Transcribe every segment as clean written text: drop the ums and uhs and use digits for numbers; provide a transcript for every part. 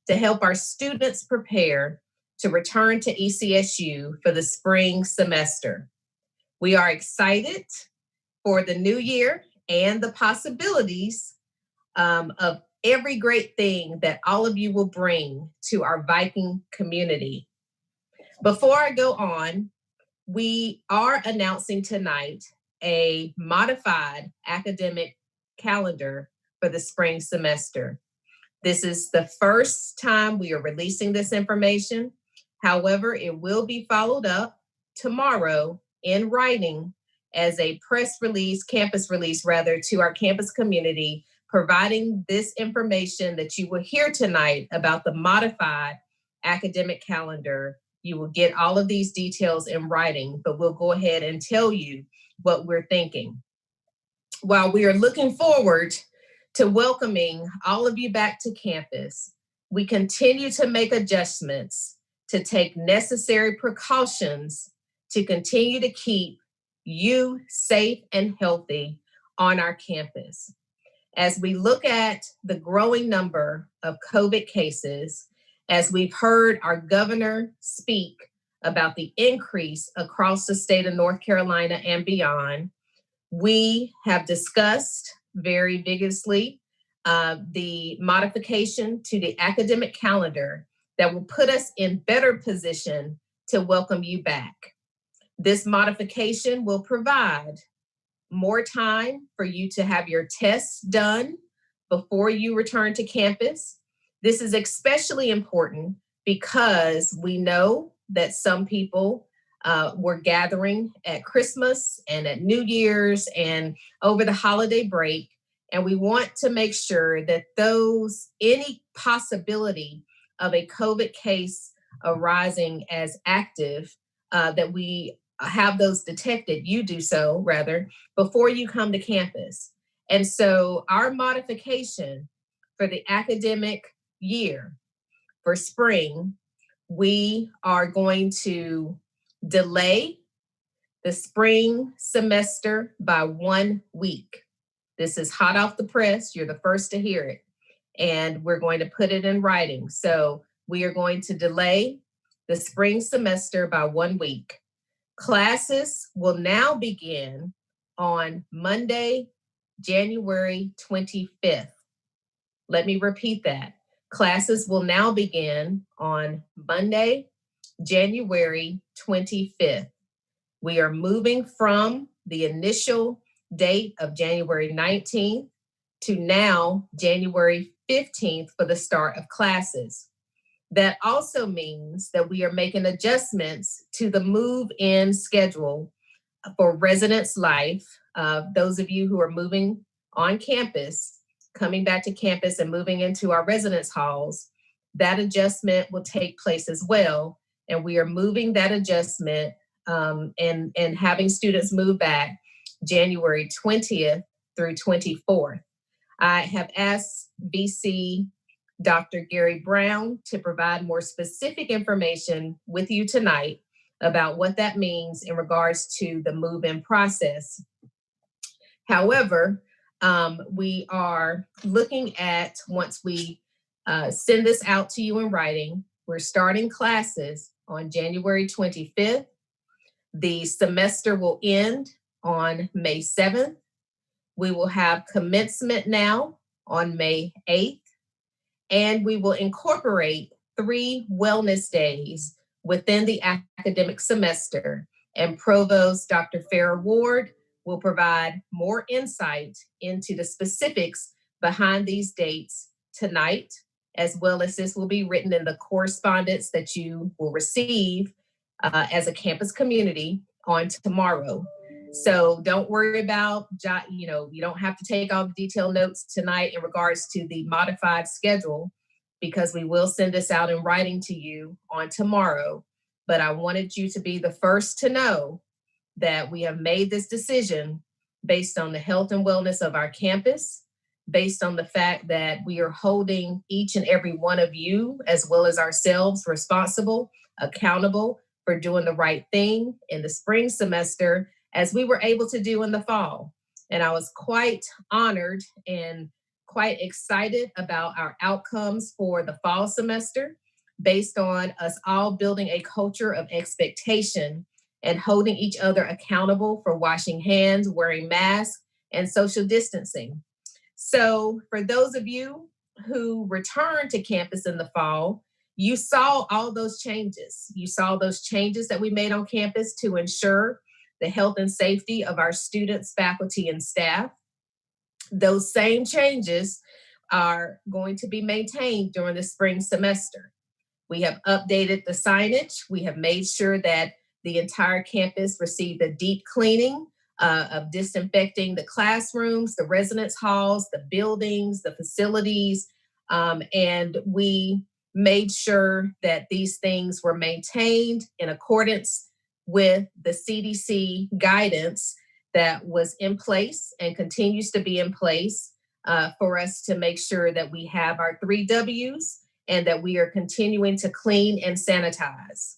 to help our students prepare to return to ECSU for the spring semester. We are excited for the new year and the possibilities of every great thing that all of you will bring to our Viking community. Before I go on, we are announcing tonight a modified academic calendar for the spring semester. This is the first time we are releasing this information. However, it will be followed up tomorrow in writing as a press release, campus release rather, to our campus community, providing this information that you will hear tonight about the modified academic calendar. You will get all of these details in writing, but we'll go ahead and tell you what we're thinking. While we are looking forward to welcoming all of you back to campus, we continue to make adjustments to take necessary precautions to continue to keep you safe and healthy on our campus. As we look at the growing number of COVID cases, as we've heard our governor speak about the increase across the state of North Carolina and beyond, we have discussed very vigorously the modification to the academic calendar that will put us in better position to welcome you back. This modification will provide more time for you to have your tests done before you return to campus. This is especially important because we know that some people were gathering at Christmas and at New Year's and over the holiday break. And we want to make sure that any possibility of a COVID case arising as active, that we have those detected, you do so rather, before you come to campus. And so our modification for the academic year for spring, we are going to delay the spring semester by 1 week. This is hot off the press. You're the first to hear it. And we're going to put it in writing. So we are going to delay the spring semester by 1 week. Classes will now begin on Monday, January 25th. Let me repeat that. Classes will now begin on Monday, January 25th. We are moving from the initial date of January 19th to now January 15th for the start of classes. That also means that we are making adjustments to the move-in schedule for residence life. Those of you who are moving on campus, coming back to campus and moving into our residence halls, that adjustment will take place as well. And we are moving that adjustment and having students move back January 20th through 24th. I have asked VC Dr. Gary Brown to provide more specific information with you tonight about what that means in regards to the move-in process. However, we are looking at, once we send this out to you in writing, we're starting classes on January 25th. The semester will end on May 7th. We will have commencement now on May 8th. And we will incorporate 3 wellness days within the academic semester. And Provost Dr. Farrah Ward will provide more insight into the specifics behind these dates tonight, as well as this will be written in the correspondence that you will receive as a campus community on tomorrow. So don't worry about, you don't have to take all the detailed notes tonight in regards to the modified schedule, because we will send this out in writing to you on tomorrow. But I wanted you to be the first to know that we have made this decision based on the health and wellness of our campus, based on the fact that we are holding each and every one of you, as well as ourselves, responsible, accountable for doing the right thing in the spring semester, as we were able to do in the fall. And I was quite honored and quite excited about our outcomes for the fall semester based on us all building a culture of expectation and holding each other accountable for washing hands, wearing masks, and social distancing. So, for those of you who returned to campus in the fall, you saw all those changes. You saw those changes that we made on campus to ensure the health and safety of our students, faculty, and staff. Those same changes are going to be maintained during the spring semester. We have updated the signage. We have made sure that the entire campus received a deep cleaning of disinfecting the classrooms, the residence halls, the buildings, the facilities, and we made sure that these things were maintained in accordance with the CDC guidance that was in place and continues to be in place for us to make sure that we have our 3 W's and that we are continuing to clean and sanitize.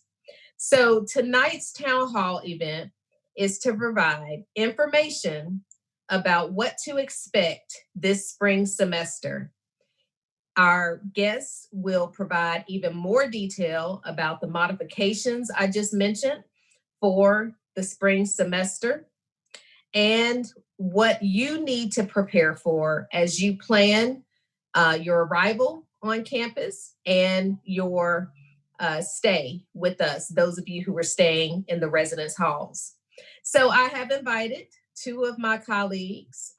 So tonight's town hall event is to provide information about what to expect this spring semester. Our guests will provide even more detail about the modifications I just mentioned for the spring semester and what you need to prepare for as you plan your arrival on campus and your stay with us, those of you who are staying in the residence halls. So I have invited 2 of my colleagues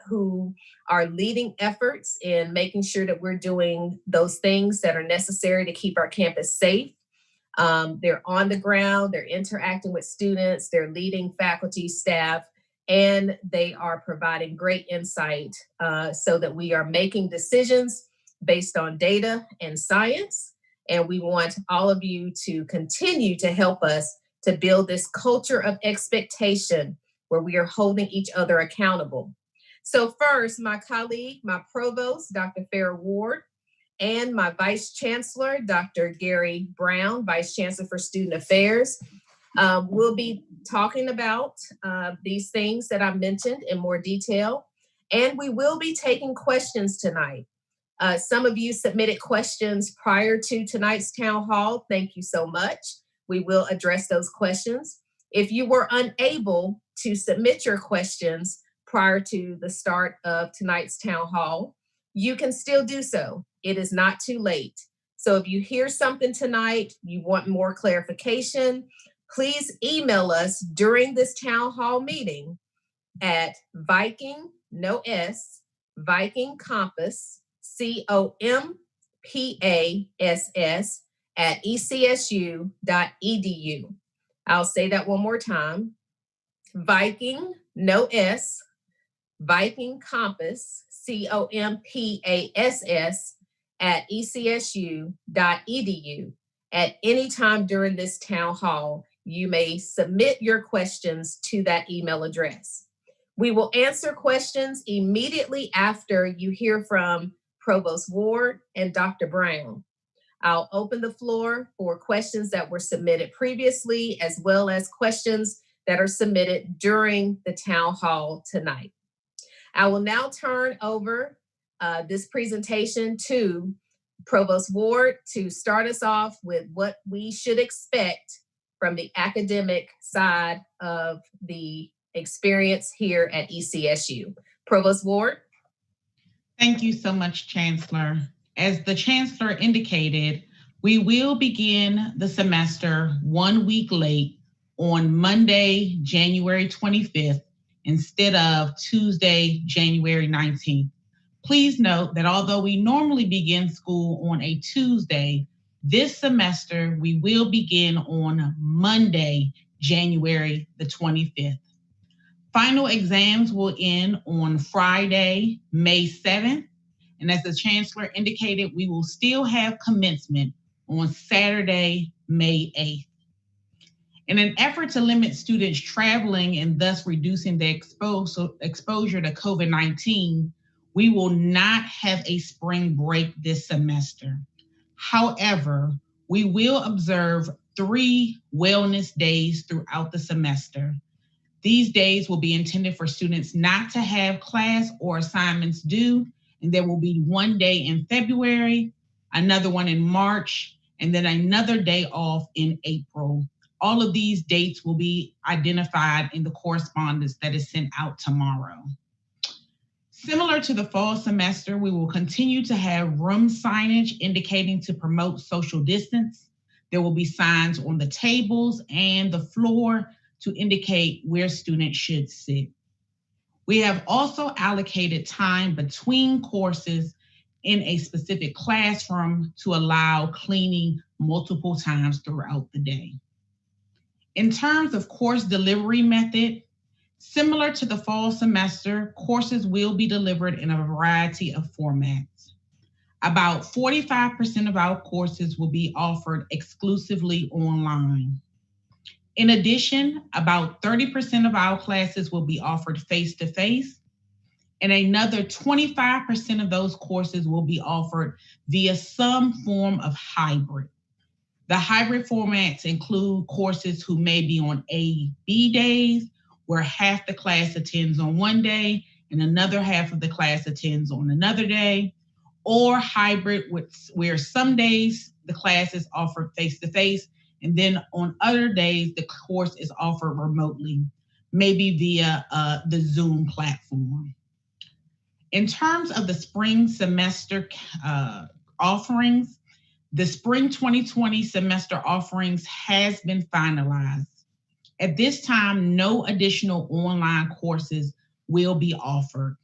who are leading efforts in making sure that we're doing those things that are necessary to keep our campus safe. They're on the ground, they're interacting with students, they're leading faculty, staff, and they are providing great insight so that we are making decisions based on data and science. And we want all of you to continue to help us to build this culture of expectation where we are holding each other accountable. So first, my colleague, my provost, Dr. Farrah Ward, and my Vice Chancellor, Dr. Gary Brown, Vice Chancellor for Student Affairs, we'll be talking about these things that I mentioned in more detail, and we will be taking questions tonight. Some of you submitted questions prior to tonight's town hall. Thank you so much. We will address those questions. If you were unable to submit your questions prior to the start of tonight's town hall, you can still do so. It is not too late. So if you hear something tonight, you want more clarification, please email us during this town hall meeting at Viking, no S, Viking Compass, COMPASS at ECSU.edu. I'll say that one more time. Viking, no S, Viking Compass, COMPASS at ECSU.edu. At any time during this town hall, you may submit your questions to that email address. We will answer questions immediately after you hear from Provost Ward and Dr. Brown. I'll open the floor for questions that were submitted previously, as well as questions that are submitted during the town hall tonight. I will now turn over this presentation to Provost Ward to start us off with what we should expect from the academic side of the experience here at ECSU. Provost Ward. Thank you so much, Chancellor. As the Chancellor indicated, we will begin the semester 1 week late on Monday, January 25th, instead of Tuesday, January 19th. Please note that although we normally begin school on a Tuesday, this semester we will begin on Monday, January the 25th. Final exams will end on Friday, May 7th. And as the Chancellor indicated, we will still have commencement on Saturday, May 8th. In an effort to limit students traveling and thus reducing the exposure to COVID-19, we will not have a spring break this semester. However, we will observe 3 wellness days throughout the semester. These days will be intended for students not to have class or assignments due and there will be one day in February, another one in March, and then another day off in April. All of these dates will be identified in the correspondence that is sent out tomorrow. Similar to the fall semester, we will continue to have room signage indicating to promote social distance. There will be signs on the tables and the floor to indicate where students should sit. We have also allocated time between courses in a specific classroom to allow cleaning multiple times throughout the day. In terms of course delivery method, similar to the fall semester, courses will be delivered in a variety of formats. About 45% of our courses will be offered exclusively online. In addition, about 30% of our classes will be offered face-to-face, and another 25% of those courses will be offered via some form of hybrid. The hybrid formats include courses who may be on A/B days, where half the class attends on one day and another half of the class attends on another day, or hybrid where some days the class is offered face-to-face, and then on other days the course is offered remotely, maybe via the Zoom platform. In terms of the spring semester offerings, the spring 2020 semester offerings has been finalized. At this time, no additional online courses will be offered.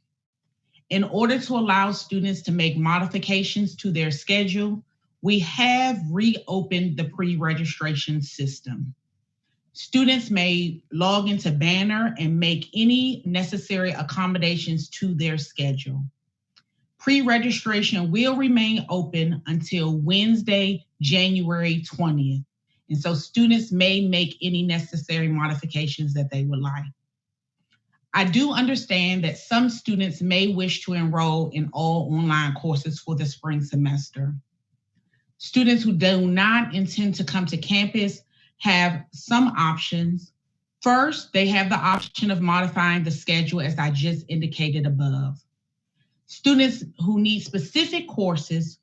In order to allow students to make modifications to their schedule, we have reopened the pre-registration system. Students may log into Banner and make any necessary accommodations to their schedule. Pre-registration will remain open until Wednesday, January 20th. And so students may make any necessary modifications that they would like. I do understand that some students may wish to enroll in all online courses for the spring semester. Students who do not intend to come to campus have some options. First, they have the option of modifying the schedule as I just indicated above. Students who need specific courses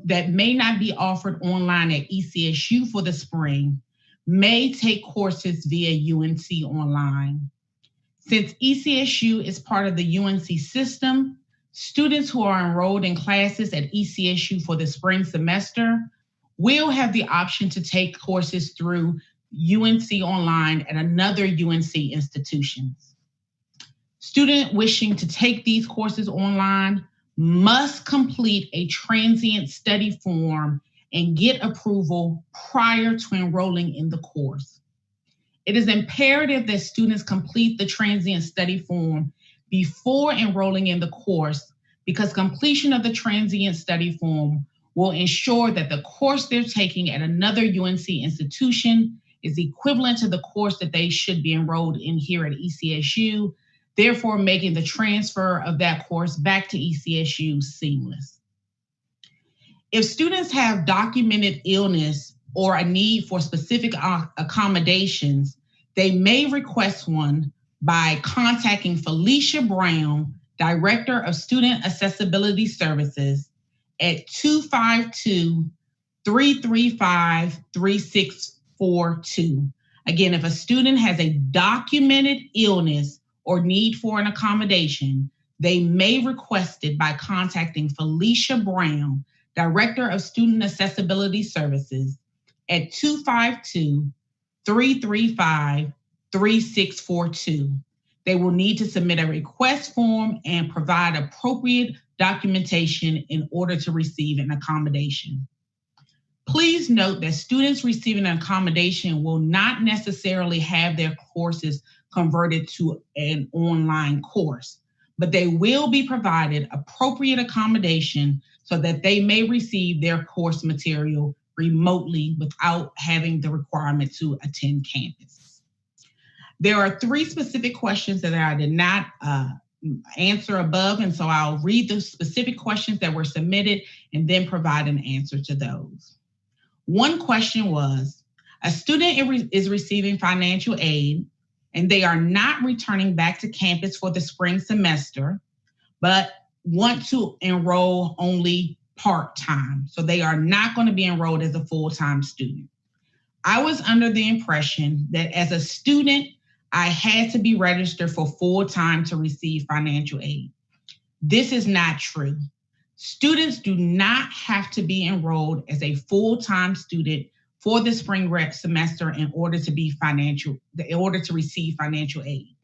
that may not be offered online at ECSU for the spring may take courses via UNC Online. Since ECSU is part of the UNC system, students who are enrolled in classes at ECSU for the spring semester will have the option to take courses through UNC Online at another UNC institutions. Students wishing to take these courses online must complete a transient study form and get approval prior to enrolling in the course. It is imperative that students complete the transient study form before enrolling in the course, because completion of the transient study form will ensure that the course they're taking at another UNC institution is equivalent to the course that they should be enrolled in here at ECSU, therefore making the transfer of that course back to ECSU seamless. If students have documented illness or a need for specific accommodations, they may request one by contacting Felicia Brown, Director of Student Accessibility Services, at 252-335-3642. Again, if a student has a documented illness or need for an accommodation, they may request it by contacting Felicia Brown, Director of Student Accessibility Services, at 252-335-3642. They will need to submit a request form and provide appropriate documentation in order to receive an accommodation. Please note that students receiving an accommodation will not necessarily have their courses converted to an online course, but they will be provided appropriate accommodation so that they may receive their course material remotely without having the requirement to attend campus. There are 3 specific questions that I did not answer above, and so I'll read the specific questions that were submitted and then provide an answer to those. One question was, a student is receiving financial aid and they are not returning back to campus for the spring semester, but want to enroll only part-time. So they are not going to be enrolled as a full-time student. I was under the impression that as a student, I had to be registered for full-time to receive financial aid. This is not true. Students do not have to be enrolled as a full-time student for the spring semester in order to receive financial aid.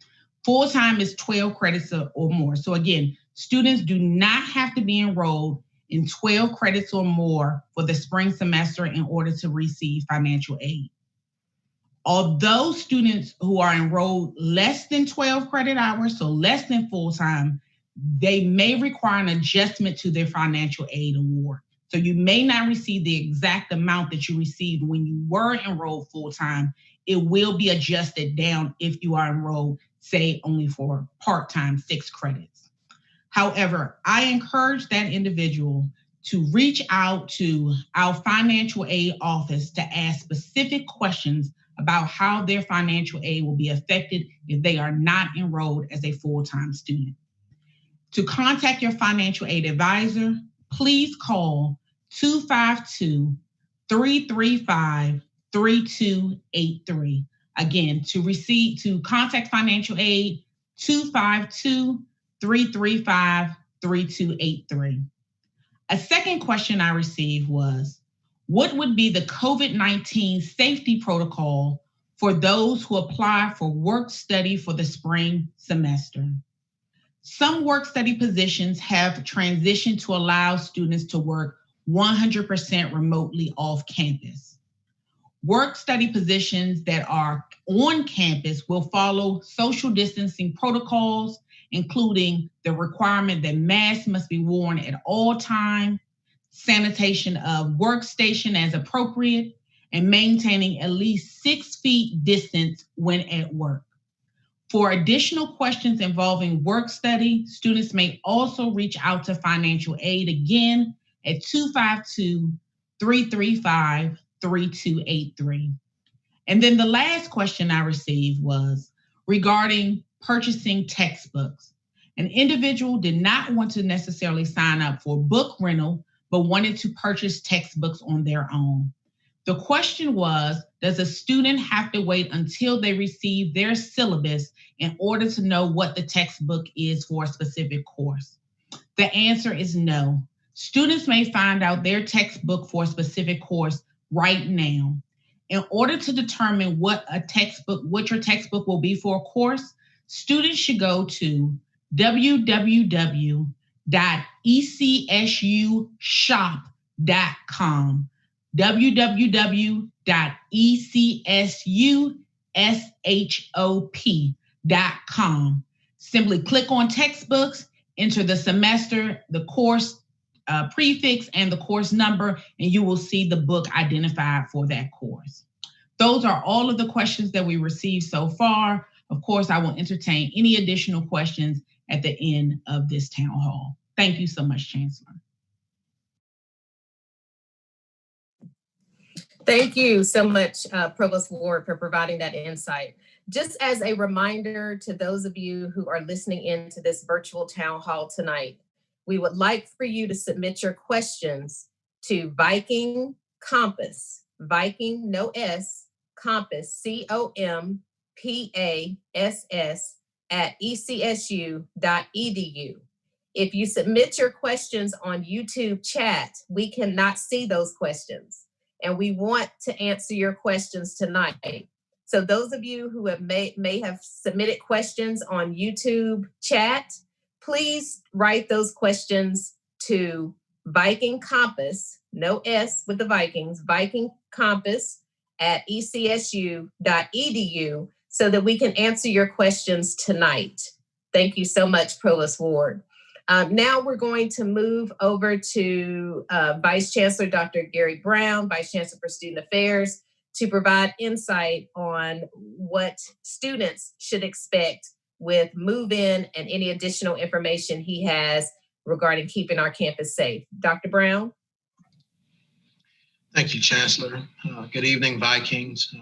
Full-time is 12 credits or more. So again, students do not have to be enrolled in 12 credits or more for the spring semester in order to receive financial aid. Although students who are enrolled less than 12 credit hours, so less than full-time, they may require an adjustment to their financial aid award. So you may not receive the exact amount that you received when you were enrolled full-time. It will be adjusted down if you are enrolled, say, only for part-time 6 credits. However, I encourage that individual to reach out to our financial aid office to ask specific questions about how their financial aid will be affected if they are not enrolled as a full-time student. To contact your financial aid advisor, please call 252-335-3283. Again, to contact financial aid, 252-335-3283. A second question I received was, what would be the COVID-19 safety protocol for those who apply for work study for the spring semester? Some work study positions have transitioned to allow students to work 100% remotely off campus. Work study positions that are on campus will follow social distancing protocols, including the requirement that masks must be worn at all times, sanitation of workstation as appropriate, and maintaining at least 6 feet distance when at work. For additional questions involving work study, students may also reach out to financial aid again at 252-335-3283. And then the last question I received was regarding purchasing textbooks. An individual did not want to necessarily sign up for book rental, but wanted to purchase textbooks on their own. The question was, does a student have to wait until they receive their syllabus in order to know what the textbook is for a specific course? The answer is no. Students may find out their textbook for a specific course right now. In order to determine what your textbook will be for a course, students should go to www.ecsushop.com. www.ecsushop.com. Simply click on textbooks, enter the semester, the course prefix, and the course number, and you will see the book identified for that course. Those are all of the questions that we received so far. Of course, I will entertain any additional questions at the end of this town hall. Thank you so much, Chancellor. Thank you so much, Provost Ward, for providing that insight. Just as a reminder to those of you who are listening in to this virtual town hall tonight, we would like for you to submit your questions to Viking Compass, Viking, no S, Compass, COMPASS @ecsu.edu. If you submit your questions on YouTube chat, we cannot see those questions, and we want to answer your questions tonight. So those of you who may have submitted questions on YouTube chat, please write those questions to Viking Compass, no S with the Vikings, Viking Compass @ecsu.edu, so that we can answer your questions tonight. Thank you so much, Provost Ward. Now we're going to move over to Vice Chancellor Dr. Gary Brown, Vice Chancellor for Student Affairs, to provide insight on what students should expect with move-in and any additional information he has regarding keeping our campus safe. Dr. Brown? Thank you, Chancellor. Good evening, Vikings.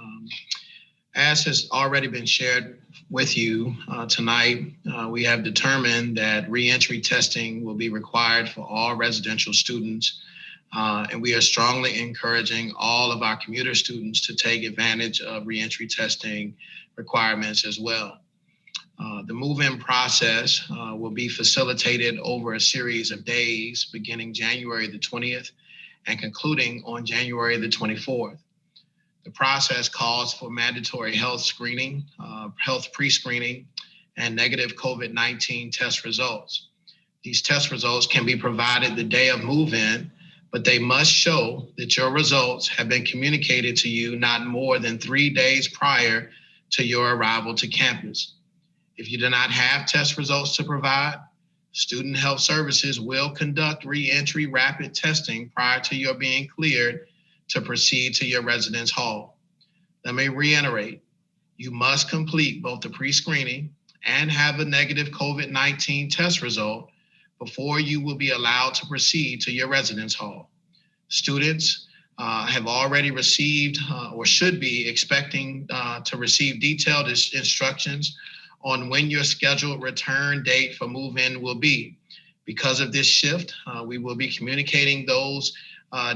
As has already been shared with you tonight. We have determined that reentry testing will be required for all residential students, and we are strongly encouraging all of our commuter students to take advantage of reentry testing requirements as well. The move-in process will be facilitated over a series of days beginning January the 20th and concluding on January the 24th. The process calls for mandatory health screening, health pre-screening, and negative COVID-19 test results. These test results can be provided the day of move-in, but they must show that your results have been communicated to you not more than 3 days prior to your arrival to campus. If you do not have test results to provide, Student Health Services will conduct re-entry rapid testing prior to your being cleared to proceed to your residence hall. Let me reiterate, you must complete both the pre-screening and have a negative COVID-19 test result before you will be allowed to proceed to your residence hall. Students have already received or should be expecting to receive detailed instructions on when your scheduled return date for move-in will be. Because of this shift, we will be communicating those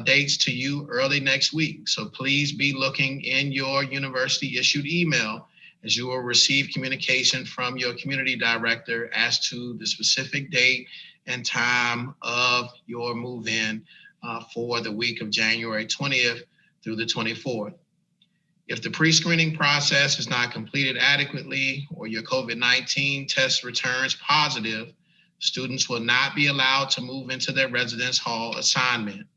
dates to you early next week. So please be looking in your university issued email as you will receive communication from your community director as to the specific date and time of your move-in for the week of January 20th through the 24th. If the pre-screening process is not completed adequately or your COVID-19 test returns positive, students will not be allowed to move into their residence hall assignment.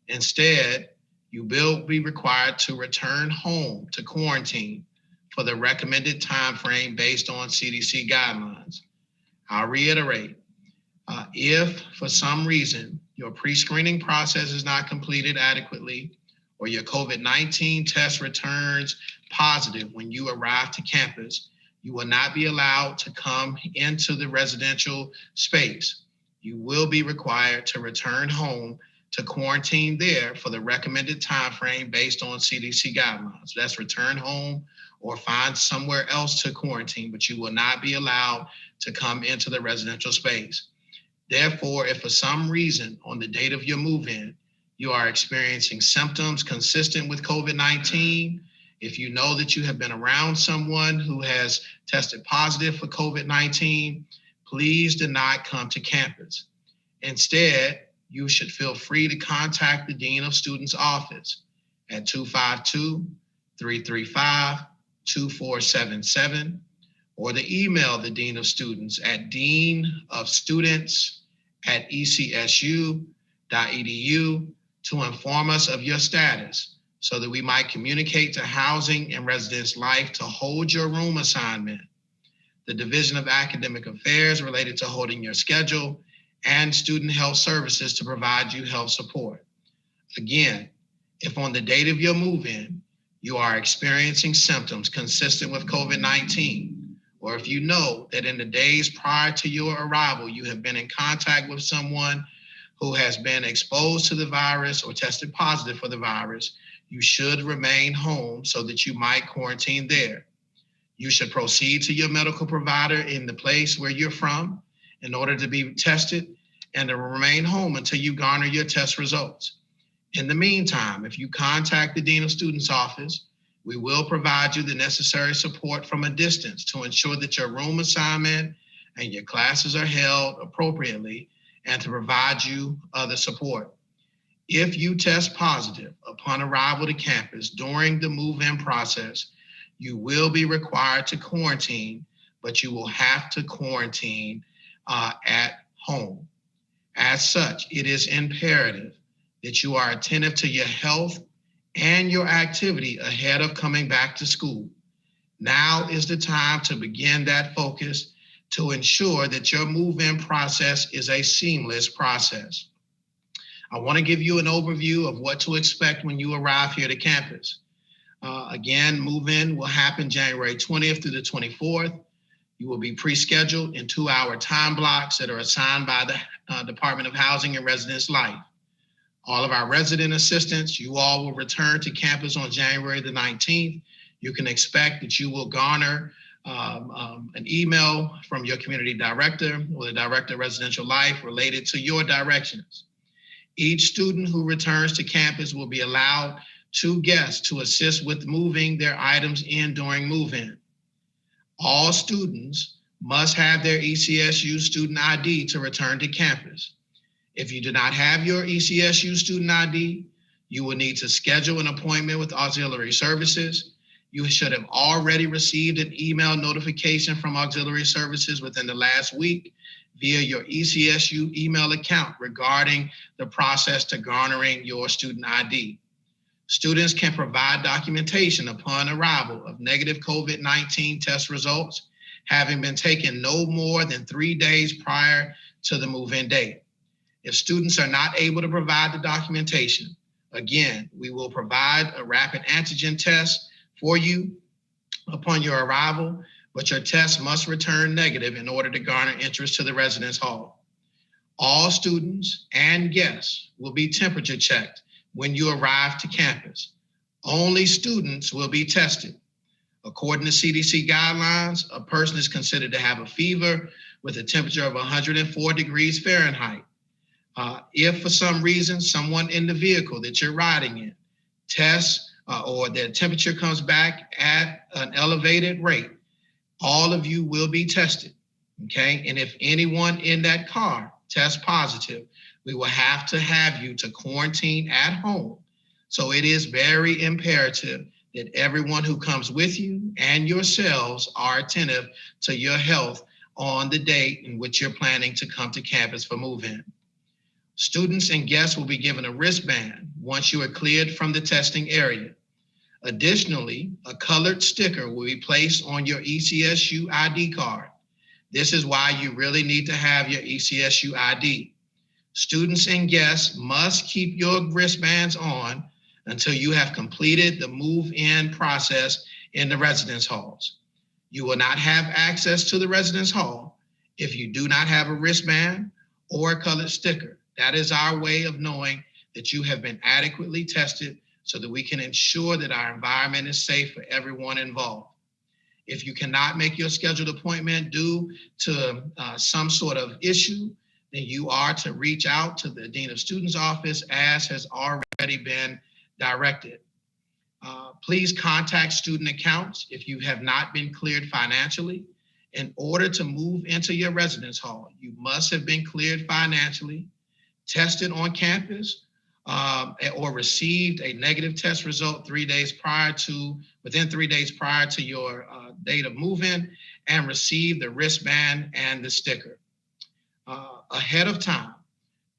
Instead, you will be required to return home to quarantine for the recommended time frame based on CDC guidelines. I'll reiterate, if for some reason your pre-screening process is not completed adequately or your COVID-19 test returns positive when you arrive to campus, you will not be allowed to come into the residential space. You will be required to return home to quarantine there for the recommended time frame based on CDC guidelines. That's return home or find somewhere else to quarantine, but you will not be allowed to come into the residential space. Therefore, if for some reason on the date of your move-in, you are experiencing symptoms consistent with COVID-19, if you know that you have been around someone who has tested positive for COVID-19, please do not come to campus. Instead, you should feel free to contact the Dean of Students office at 252-335-2477 or to email the Dean of Students at deanofstudents@ecsu.edu to inform us of your status so that we might communicate to Housing and Residence Life to hold your room assignment, the Division of Academic Affairs related to holding your schedule, and Student Health Services to provide you health support. Again, if on the date of your move-in, you are experiencing symptoms consistent with COVID-19, or if you know that in the days prior to your arrival, you have been in contact with someone who has been exposed to the virus or tested positive for the virus, you should remain home so that you might quarantine there. You should proceed to your medical provider in the place where you're from in order to be tested and to remain home until you garner your test results. In the meantime, if you contact the Dean of Students office, we will provide you the necessary support from a distance to ensure that your room assignment and your classes are held appropriately and to provide you other support. If you test positive upon arrival to campus during the move-in process, you will be required to quarantine, but you will have to quarantine at home. As such, it is imperative that you are attentive to your health and your activity ahead of coming back to school. Now is the time to begin that focus to ensure that your move-in process is a seamless process. I want to give you an overview of what to expect when you arrive here to campus. Again, move-in will happen January 20th through the 24th. You will be pre-scheduled in 2-hour time blocks that are assigned by the Department of Housing and Residence Life. All of our resident assistants, you all will return to campus on January the 19th. You can expect that you will garner an email from your community director or the director of residential life related to your directions. Each student who returns to campus will be allowed 2 guests to assist with moving their items in during move-in. All students must have their ECSU student ID to return to campus. If you do not have your ECSU student ID, you will need to schedule an appointment with auxiliary services. You should have already received an email notification from auxiliary services within the last week via your ECSU email account regarding the process to garnering your student ID. Students can provide documentation upon arrival of negative COVID-19 test results, having been taken no more than 3 days prior to the move-in date. If students are not able to provide the documentation, again, we will provide a rapid antigen test for you upon your arrival, but your test must return negative in order to garner entrance to the residence hall. All students and guests will be temperature checked when you arrive to campus. Only students will be tested. According to CDC guidelines, a person is considered to have a fever with a temperature of 104 degrees Fahrenheit. If for some reason someone in the vehicle that you're riding in tests or their temperature comes back at an elevated rate, all of you will be tested, okay? And if anyone in that car tests positive, we will have to have you to quarantine at home. So it is very imperative that everyone who comes with you and yourselves are attentive to your health on the date in which you're planning to come to campus for move-in. Students and guests will be given a wristband once you are cleared from the testing area. Additionally, a colored sticker will be placed on your ECSU ID card. This is why you really need to have your ECSU ID. Students and guests must keep your wristbands on until you have completed the move-in process in the residence halls. You will not have access to the residence hall if you do not have a wristband or a colored sticker. That is our way of knowing that you have been adequately tested so that we can ensure that our environment is safe for everyone involved. If you cannot make your scheduled appointment due to some sort of issue, then you are to reach out to the Dean of Students office as has already been directed. Please contact student accounts if you have not been cleared financially. In order to move into your residence hall, you must have been cleared financially, tested on campus, or received a negative test result within 3 days prior to your date of move-in, and received the wristband and the sticker. Ahead of time,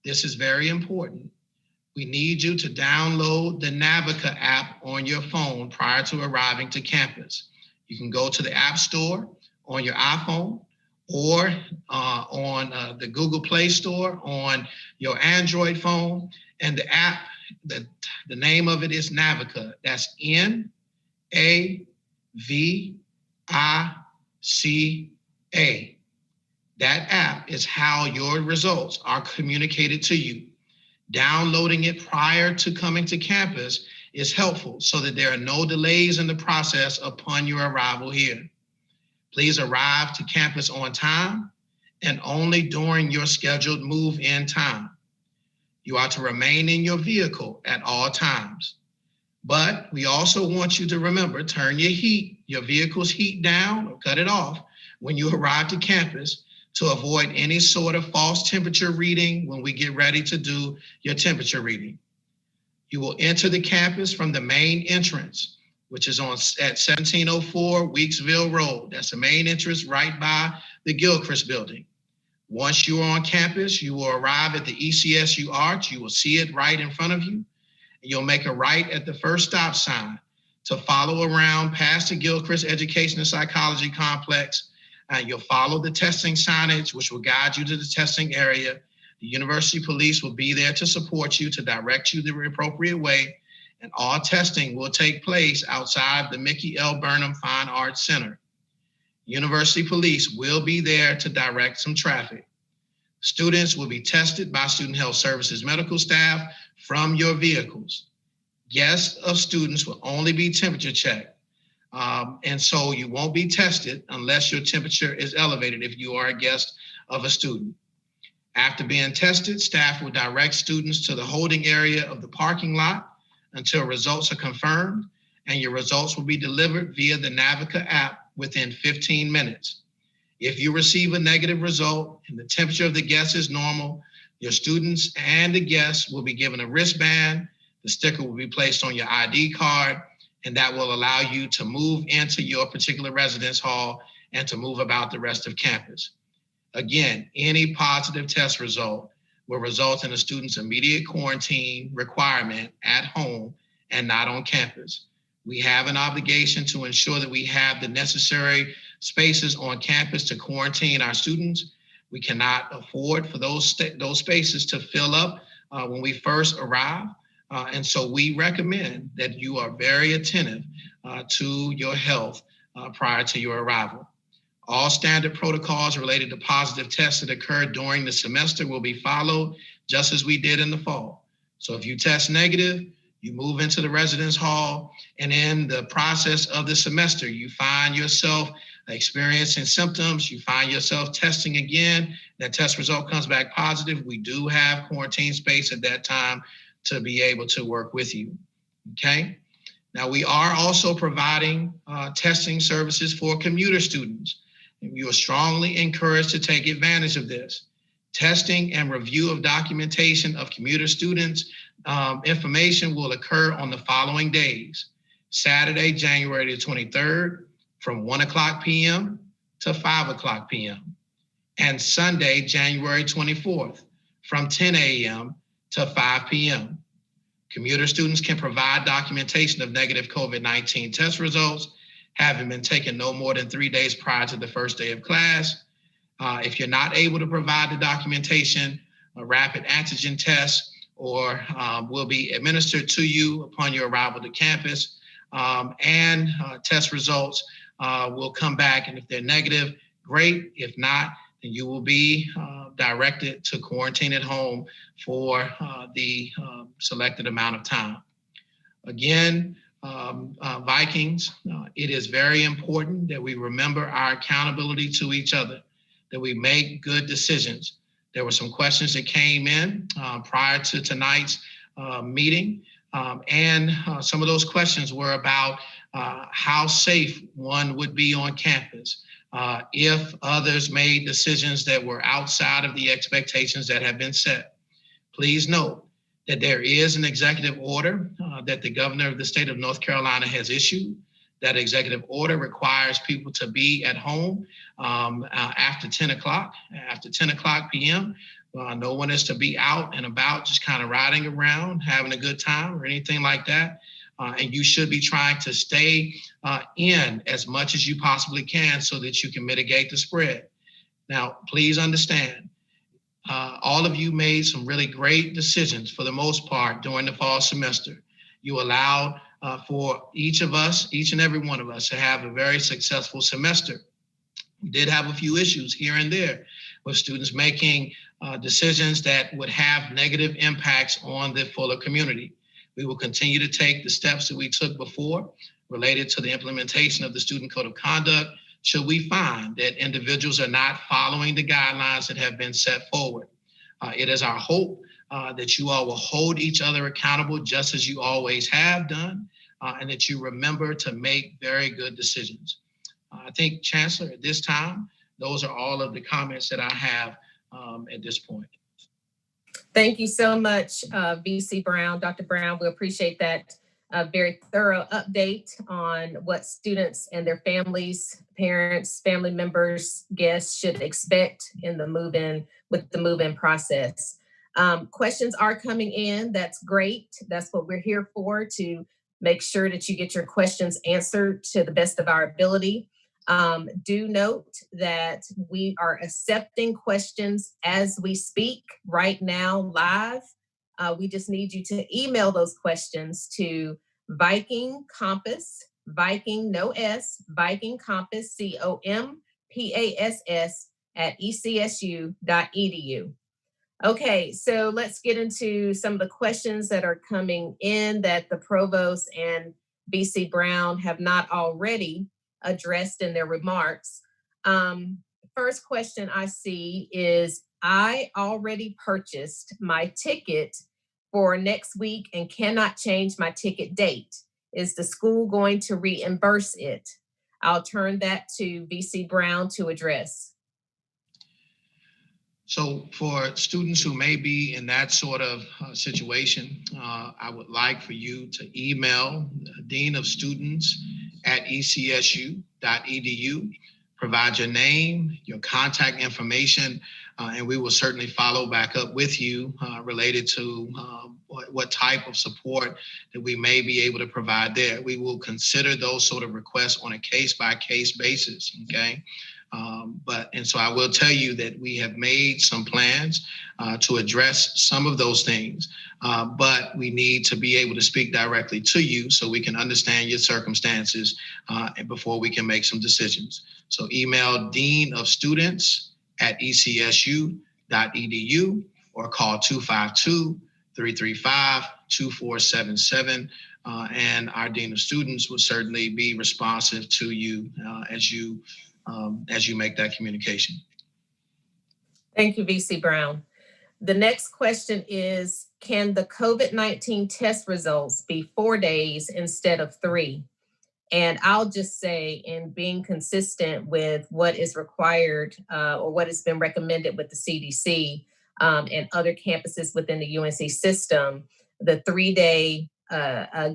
this is very important. We need you to download the Navica app on your phone prior to arriving to campus. You can go to the App Store on your iPhone or on the Google Play Store on your Android phone. And the app, the name of it is Navica. That's Navica. That app is how your results are communicated to you. Downloading it prior to coming to campus is helpful so that there are no delays in the process upon your arrival here. Please arrive to campus on time and only during your scheduled move-in time. You are to remain in your vehicle at all times. But we also want you to remember, turn your vehicle's heat down or cut it off when you arrive to campus to avoid any sort of false temperature reading when we get ready to do your temperature reading. You will enter the campus from the main entrance, which is at 1704 Weeksville Road. That's the main entrance right by the Gilchrist building. Once you are on campus, you will arrive at the ECSU arch. You will see it right in front of you. You'll make a right at the first stop sign to follow around past the Gilchrist Education and Psychology Complex. You'll follow the testing signage, which will guide you to the testing area. The University Police will be there to support you, to direct you the appropriate way. And all testing will take place outside the Mickey L. Burnham Fine Arts Center. University Police will be there to direct some traffic. Students will be tested by Student Health Services medical staff from your vehicles. Guests of students will only be temperature checked. And so you won't be tested unless your temperature is elevated if you are a guest of a student. After being tested, staff will direct students to the holding area of the parking lot until results are confirmed, and your results will be delivered via the Navica app within 15 minutes. If you receive a negative result and the temperature of the guest is normal, your students and the guests will be given a wristband. The sticker will be placed on your ID card, and that will allow you to move into your particular residence hall and to move about the rest of campus. Again, any positive test result will result in a student's immediate quarantine requirement at home and not on campus. We have an obligation to ensure that we have the necessary spaces on campus to quarantine our students. We cannot afford for those spaces to fill up when we first arrive. And so we recommend that you are very attentive to your health prior to your arrival. All standard protocols related to positive tests that occurred during the semester will be followed just as we did in the fall. So if you test negative, you move into the residence hall, and in the process of the semester, you find yourself experiencing symptoms, you find yourself testing again, that test result comes back positive, we do have quarantine space at that time to be able to work with you, okay? Now, we are also providing testing services for commuter students. And you are strongly encouraged to take advantage of this. Testing and review of documentation of commuter students' information will occur on the following days. Saturday, January the 23rd, from 1 o'clock p.m. to 5 o'clock p.m. And Sunday, January 24th, from 10 a.m. to 5 p.m. Commuter students can provide documentation of negative COVID-19 test results, having been taken no more than 3 days prior to the first day of class. If you're not able to provide the documentation, a rapid antigen test will be administered to you upon your arrival to campus, and test results will come back, and if they're negative, great. If not, then you will be directed to quarantine at home for the selected amount of time. Again, Vikings, it is very important that we remember our accountability to each other, that we make good decisions. There were some questions that came in prior to tonight's meeting, and some of those questions were about how safe one would be on campus if others made decisions that were outside of the expectations that have been set. Please note that there is an executive order that the governor of the state of North Carolina has issued. That executive order requires people to be at home after 10 o'clock. After 10 o'clock p.m., no one is to be out and about, just kind of riding around, having a good time or anything like that. And you should be trying to stay in as much as you possibly can so that you can mitigate the spread. Now, please understand, all of you made some really great decisions for the most part during the fall semester. You allowed for each and every one of us to have a very successful semester. We did have a few issues here and there with students making decisions that would have negative impacts on the fuller community. We will continue to take the steps that we took before related to the implementation of the Student Code of Conduct should we find that individuals are not following the guidelines that have been set forward. It is our hope that you all will hold each other accountable just as you always have done, and that you remember to make very good decisions. I think, Chancellor, at this time, those are all of the comments that I have at this point. Thank you so much, VC Brown, Dr. Brown. We appreciate that very thorough update on what students and their families, parents, family members, guests should expect in the move-in process. Questions are coming in. That's great. That's what we're here for, to make sure that you get your questions answered to the best of our ability. Do note that we are accepting questions as we speak right now live. We just need you to email those questions to Viking Compass, Viking no S, Viking Compass, COMPASS @ECSU.edu. Okay, so let's get into some of the questions that are coming in that the provost and VC Brown have not already addressed in their remarks. First question I see is, I already purchased my ticket for next week and cannot change my ticket date. Is the school going to reimburse it? I'll turn that to VC Brown to address. So for students who may be in that sort of situation, I would like for you to email Dean of Students at ecsu.edu, provide your name, your contact information, and we will certainly follow back up with you related to what type of support that we may be able to provide there. We will consider those sort of requests on a case-by-case basis, okay? So I will tell you that we have made some plans to address some of those things, but we need to be able to speak directly to you so we can understand your circumstances before we can make some decisions. So email Dean of Students at ecsu.edu or call 252-335-2477. And our Dean of Students will certainly be responsive to you as you make that communication. Thank you, VC Brown. The next question is, can the COVID-19 test results be 4 days instead of 3? And I'll just say, in being consistent with what is required or what has been recommended with the CDC and other campuses within the UNC system, the 3-day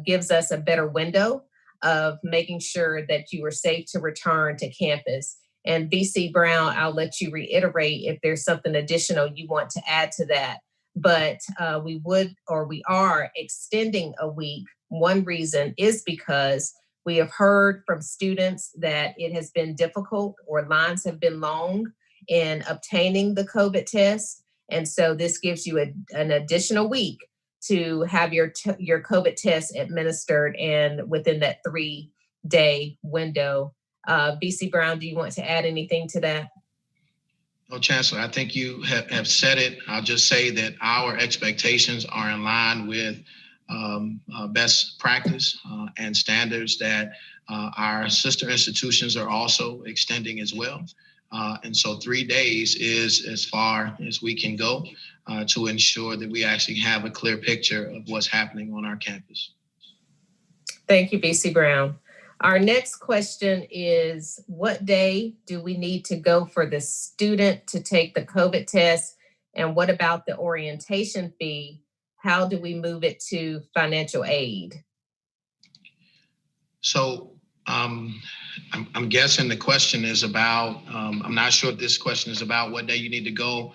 gives us a better window of making sure that you are safe to return to campus. And VC Brown, I'll let you reiterate if there's something additional you want to add to that. But we are extending a week. One reason is because we have heard from students that it has been difficult or lines have been long in obtaining the COVID test. And so this gives you an additional week to have your COVID test administered and within that 3-day window. VC Brown, do you want to add anything to that? No, Chancellor, I think you have said it. I'll just say that our expectations are in line with best practice and standards that our sister institutions are also extending as well. And so 3 days is as far as we can go to ensure that we actually have a clear picture of what's happening on our campus. Thank you, VC Brown. Our next question is, what day do we need to go for the student to take the COVID test? And what about the orientation fee? How do we move it to financial aid? So I'm guessing the question is about, I'm not sure if this question is about what day you need to go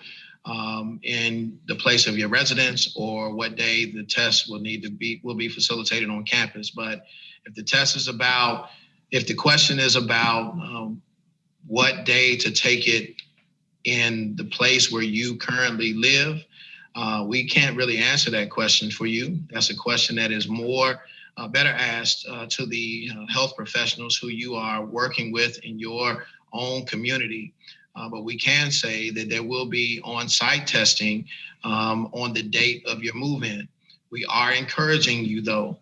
in the place of your residence or what day the test will be facilitated on campus. But if the question is about what day to take it in the place where you currently live, we can't really answer that question for you. That's a question that is better asked to the health professionals who you are working with in your own community. But we can say that there will be on-site testing on the date of your move-in. We are encouraging you, though.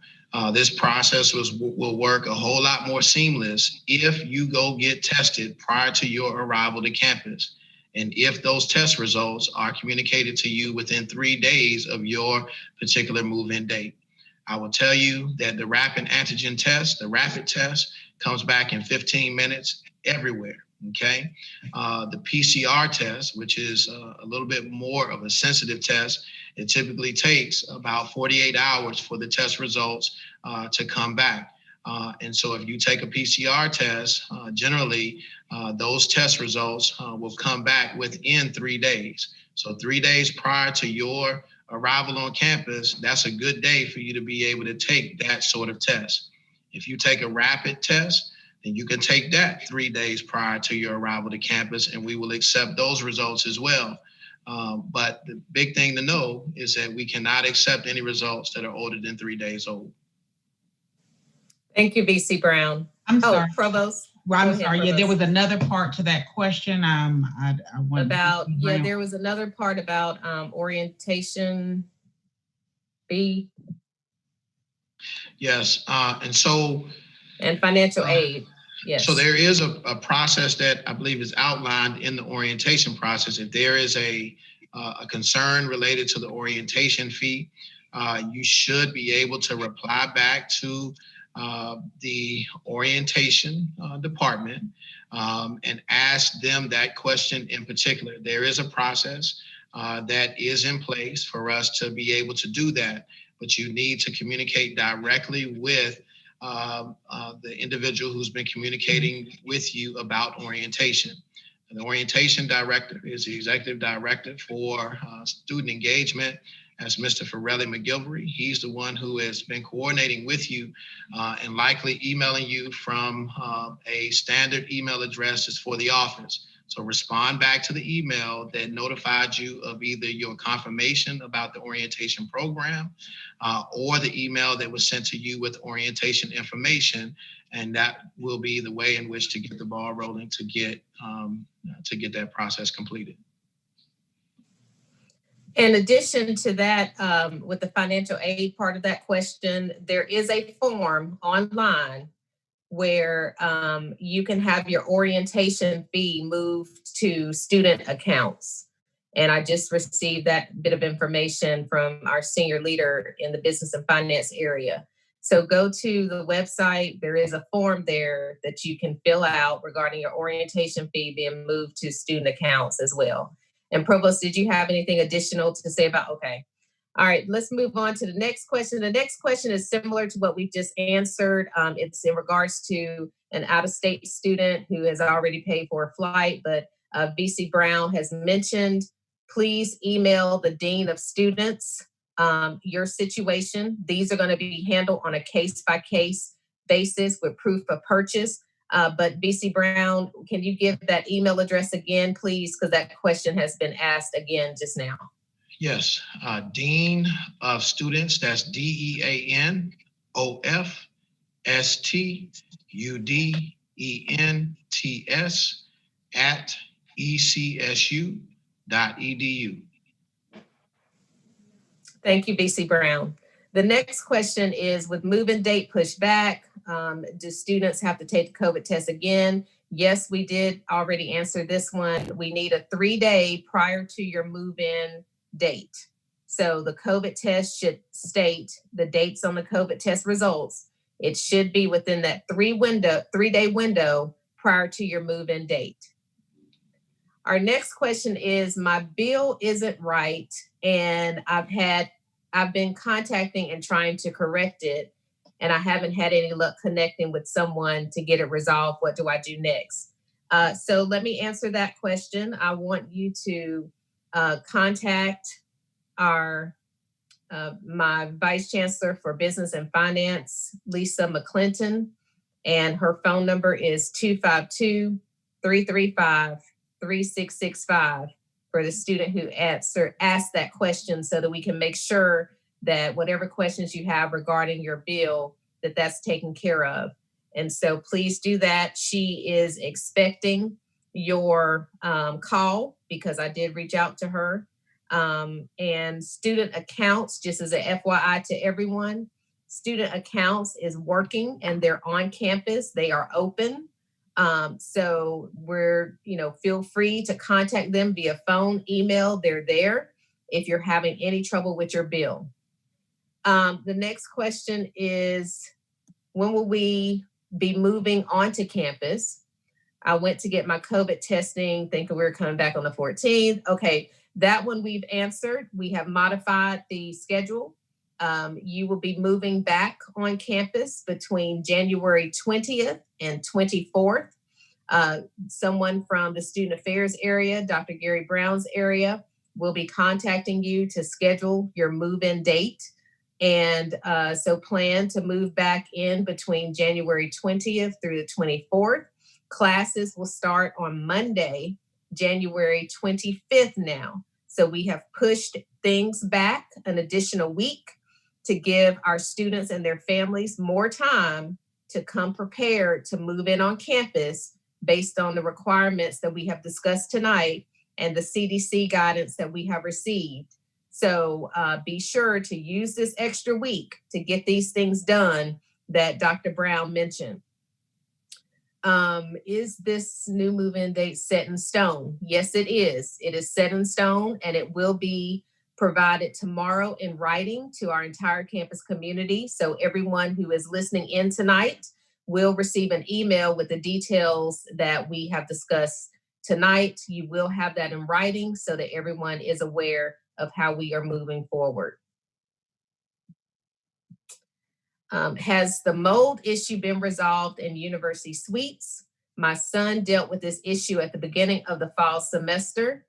This process will work a whole lot more seamless if you go get tested prior to your arrival to campus. And if those test results are communicated to you within 3 days of your particular move-in date. I will tell you that the rapid antigen test, the rapid test, comes back in 15 minutes everywhere, okay? The PCR test, which is a little bit more of a sensitive test, it typically takes about 48 hours for the test results to come back. And so if you take a PCR test, generally those test results will come back within 3 days. So 3 days prior to your arrival on campus, that's a good day for you to be able to take that sort of test. If you take a rapid test, then you can take that 3 days prior to your arrival to campus, and we will accept those results as well. But the big thing to know is that we cannot accept any results that are older than 3 days old. Thank you, VC Brown. I'm sorry. Provost. Well, I'm sorry. Yeah, there was another part to that question. I there was another part about orientation fee. Yes. And financial aid. Yes. So there is a process that I believe is outlined in the orientation process. If there is a concern related to the orientation fee, you should be able to reply back to the orientation department and ask them that question in particular. There is a process that is in place for us to be able to do that, but you need to communicate directly with the individual who's been communicating with you about orientation. And the orientation director is the executive director for student engagement. As Mr. Farrah McGilvery. He's the one who has been coordinating with you and likely emailing you from a standard email address is for the office. So respond back to the email that notified you of either your confirmation about the orientation program or the email that was sent to you with orientation information. And that will be the way in which to get the ball rolling to get that process completed. In addition to that, with the financial aid part of that question, there is a form online where you can have your orientation fee moved to student accounts. And I just received that bit of information from our senior leader in the business and finance area. So go to the website. There is a form there that you can fill out regarding your orientation fee being moved to student accounts as well. And Provost, did you have anything additional to say about, okay. All right, let's move on to the next question. The next question is similar to what we just answered. It's in regards to an out-of-state student who has already paid for a flight, but VC Brown has mentioned, please email the Dean of Students your situation. These are going to be handled on a case-by-case basis with proof of purchase. But VC Brown, can you give that email address again, please? Because that question has been asked again just now. Yes, Dean of Students, that's DEANOFSTUDENTS at ecsu.edu. Thank you, VC Brown. The next question is, with move-in date pushed back, do students have to take the COVID test again? Yes, we did already answer this one. We need a 3-day prior to your move-in date. So the COVID test should state the dates on the COVID test results. It should be within that 3-day window prior to your move-in date. Our next question is, my bill isn't right, and I've been contacting and trying to correct it, and I haven't had any luck connecting with someone to get it resolved. What do I do next? So let me answer that question. I want you to contact my Vice Chancellor for Business and Finance, Lisa McClinton, and her phone number is 252-335-3665 for the student who asked that question, so that we can make sure that whatever questions you have regarding your bill, that's taken care of. And so please do that. She is expecting your call, because I did reach out to her. And student accounts, just as a FYI to everyone, student accounts is working and they're on campus. They are open. So feel free to contact them via phone, email. They're there if you're having any trouble with your bill. The next question is, when will we be moving onto campus? I went to get my COVID testing, thinking we were coming back on the 14th. Okay, that one we've answered. We have modified the schedule. You will be moving back on campus between January 20th and 24th. Someone from the Student Affairs area, Dr. Gary Brown's area, will be contacting you to schedule your move-in date. And so plan to move back in between January 20th through the 24th. Classes will start on Monday, January 25th now. So we have pushed things back an additional week to give our students and their families more time to come prepared to move in on campus based on the requirements that we have discussed tonight and the CDC guidance that we have received. So be sure to use this extra week to get these things done that Dr. Brown mentioned. Is this new move-in date set in stone? Yes, it is. It is set in stone, and it will be provided tomorrow in writing to our entire campus community. So everyone who is listening in tonight will receive an email with the details that we have discussed tonight. You will have that in writing so that everyone is aware of how we are moving forward. Has the mold issue been resolved in university suites? My son dealt with this issue at the beginning of the fall semester.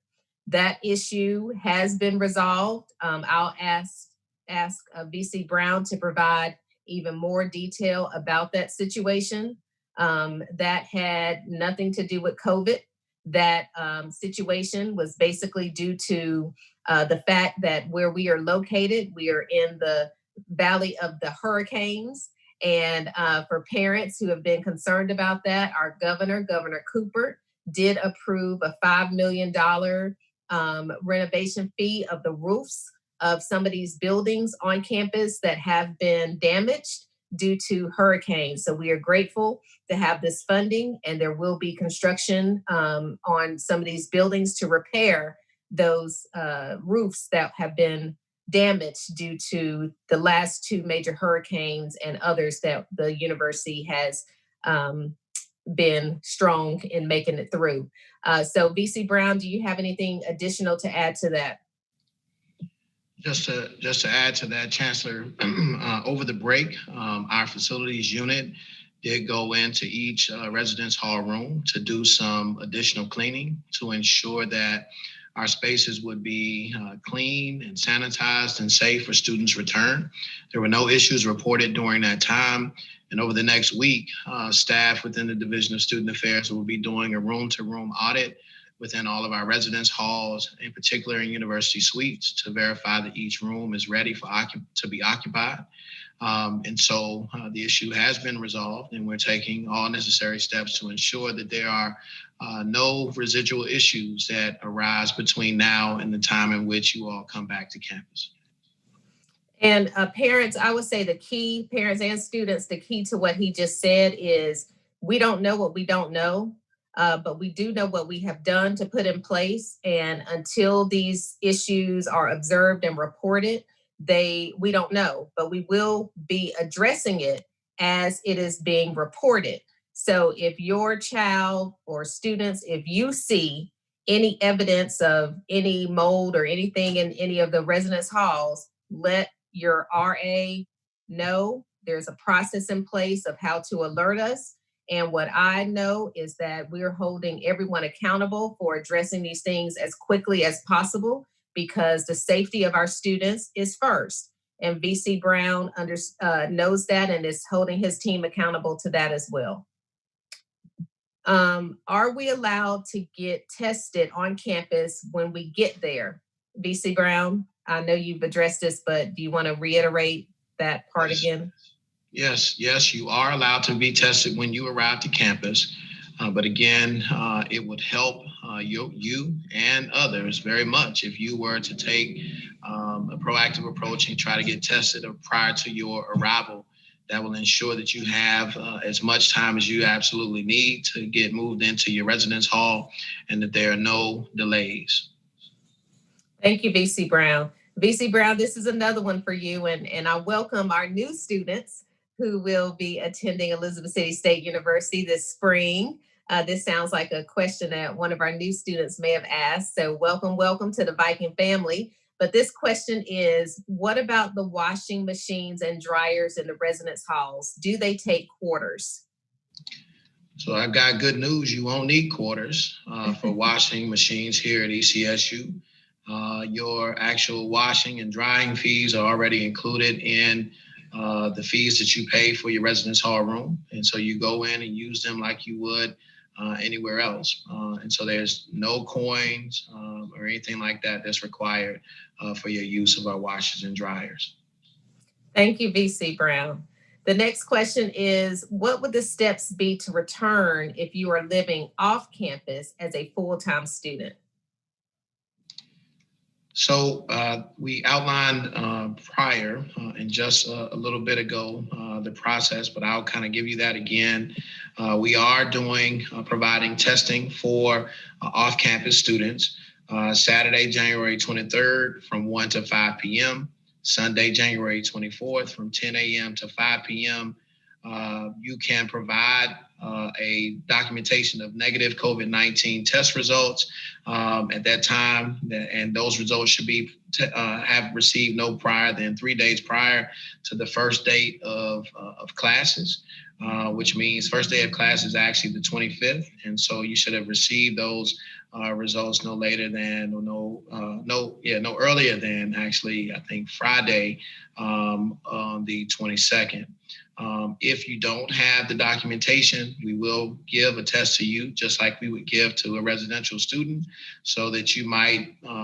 That issue has been resolved. I'll ask VC Brown to provide even more detail about that situation. That had nothing to do with COVID. That situation was basically due to the fact that where we are located, we are in the valley of the hurricanes. And for parents who have been concerned about that, our Governor Cooper, did approve a $5 million renovation fee of the roofs of some of these buildings on campus that have been damaged due to hurricanes. So we are grateful to have this funding, and there will be construction on some of these buildings to repair those roofs that have been damaged due to the last two major hurricanes and others that the university has been strong in making it through. So VC Brown, do you have anything additional to add to that? Just to add to that, Chancellor, over the break, our facilities unit did go into each residence hall room to do some additional cleaning to ensure that our spaces would be clean and sanitized and safe for students' return. There were no issues reported during that time. And over the next week, staff within the Division of Student Affairs will be doing a room-to-room audit within all of our residence halls, in particular in university suites, to verify that each room is ready to be occupied. And so the issue has been resolved, and we're taking all necessary steps to ensure that there are no residual issues that arise between now and the time in which you all come back to campus. And parents, I would say the key, parents and students, the key to what he just said is we don't know what we don't know, but we do know what we have done to put in place. And until these issues are observed and reported, we don't know, but we will be addressing it as it is being reported. So if your child or students, if you see any evidence of any mold or anything in any of the residence halls, let your RA know. There's a process in place of how to alert us. And what I know is that we're holding everyone accountable for addressing these things as quickly as possible, because the safety of our students is first. And VC Brown knows that and is holding his team accountable to that as well. Are we allowed to get tested on campus when we get there? VC Brown, I know you've addressed this, but do you want to reiterate that part again? Yes, you are allowed to be tested when you arrive to campus. But again, it would help you and others very much if you were to take a proactive approach and try to get tested prior to your arrival. That will ensure that you have as much time as you absolutely need to get moved into your residence hall, and that there are no delays. Thank you, VC Brown. VC Brown, this is another one for you, and I welcome our new students who will be attending Elizabeth City State University this spring. This sounds like a question that one of our new students may have asked. So welcome to the Viking family. But this question is, what about the washing machines and dryers in the residence halls? Do they take quarters? So I've got good news. You won't need quarters for washing machines here at ECSU. Your actual washing and drying fees are already included in the fees that you pay for your residence hall room. And so you go in and use them like you would anywhere else. And so there's no coins or anything like that that's required for your use of our washers and dryers. Thank you, VC Brown. The next question is, what would the steps be to return if you are living off campus as a full-time student? So we outlined prior and just a little bit ago the process, but I'll kind of give you that again. We are providing testing for off-campus students Saturday, January 23rd from 1 to 5 p.m., Sunday, January 24th from 10 a.m. to 5 p.m. You can provide a documentation of negative COVID-19 test results at that time, and those results should be have received no prior than 3 days prior to the first date of classes, which means first day of class is actually the 25th, and so you should have received those results no later than no earlier than actually I think Friday on the 22nd. If you don't have the documentation, we will give a test to you, just like we would give to a residential student, so that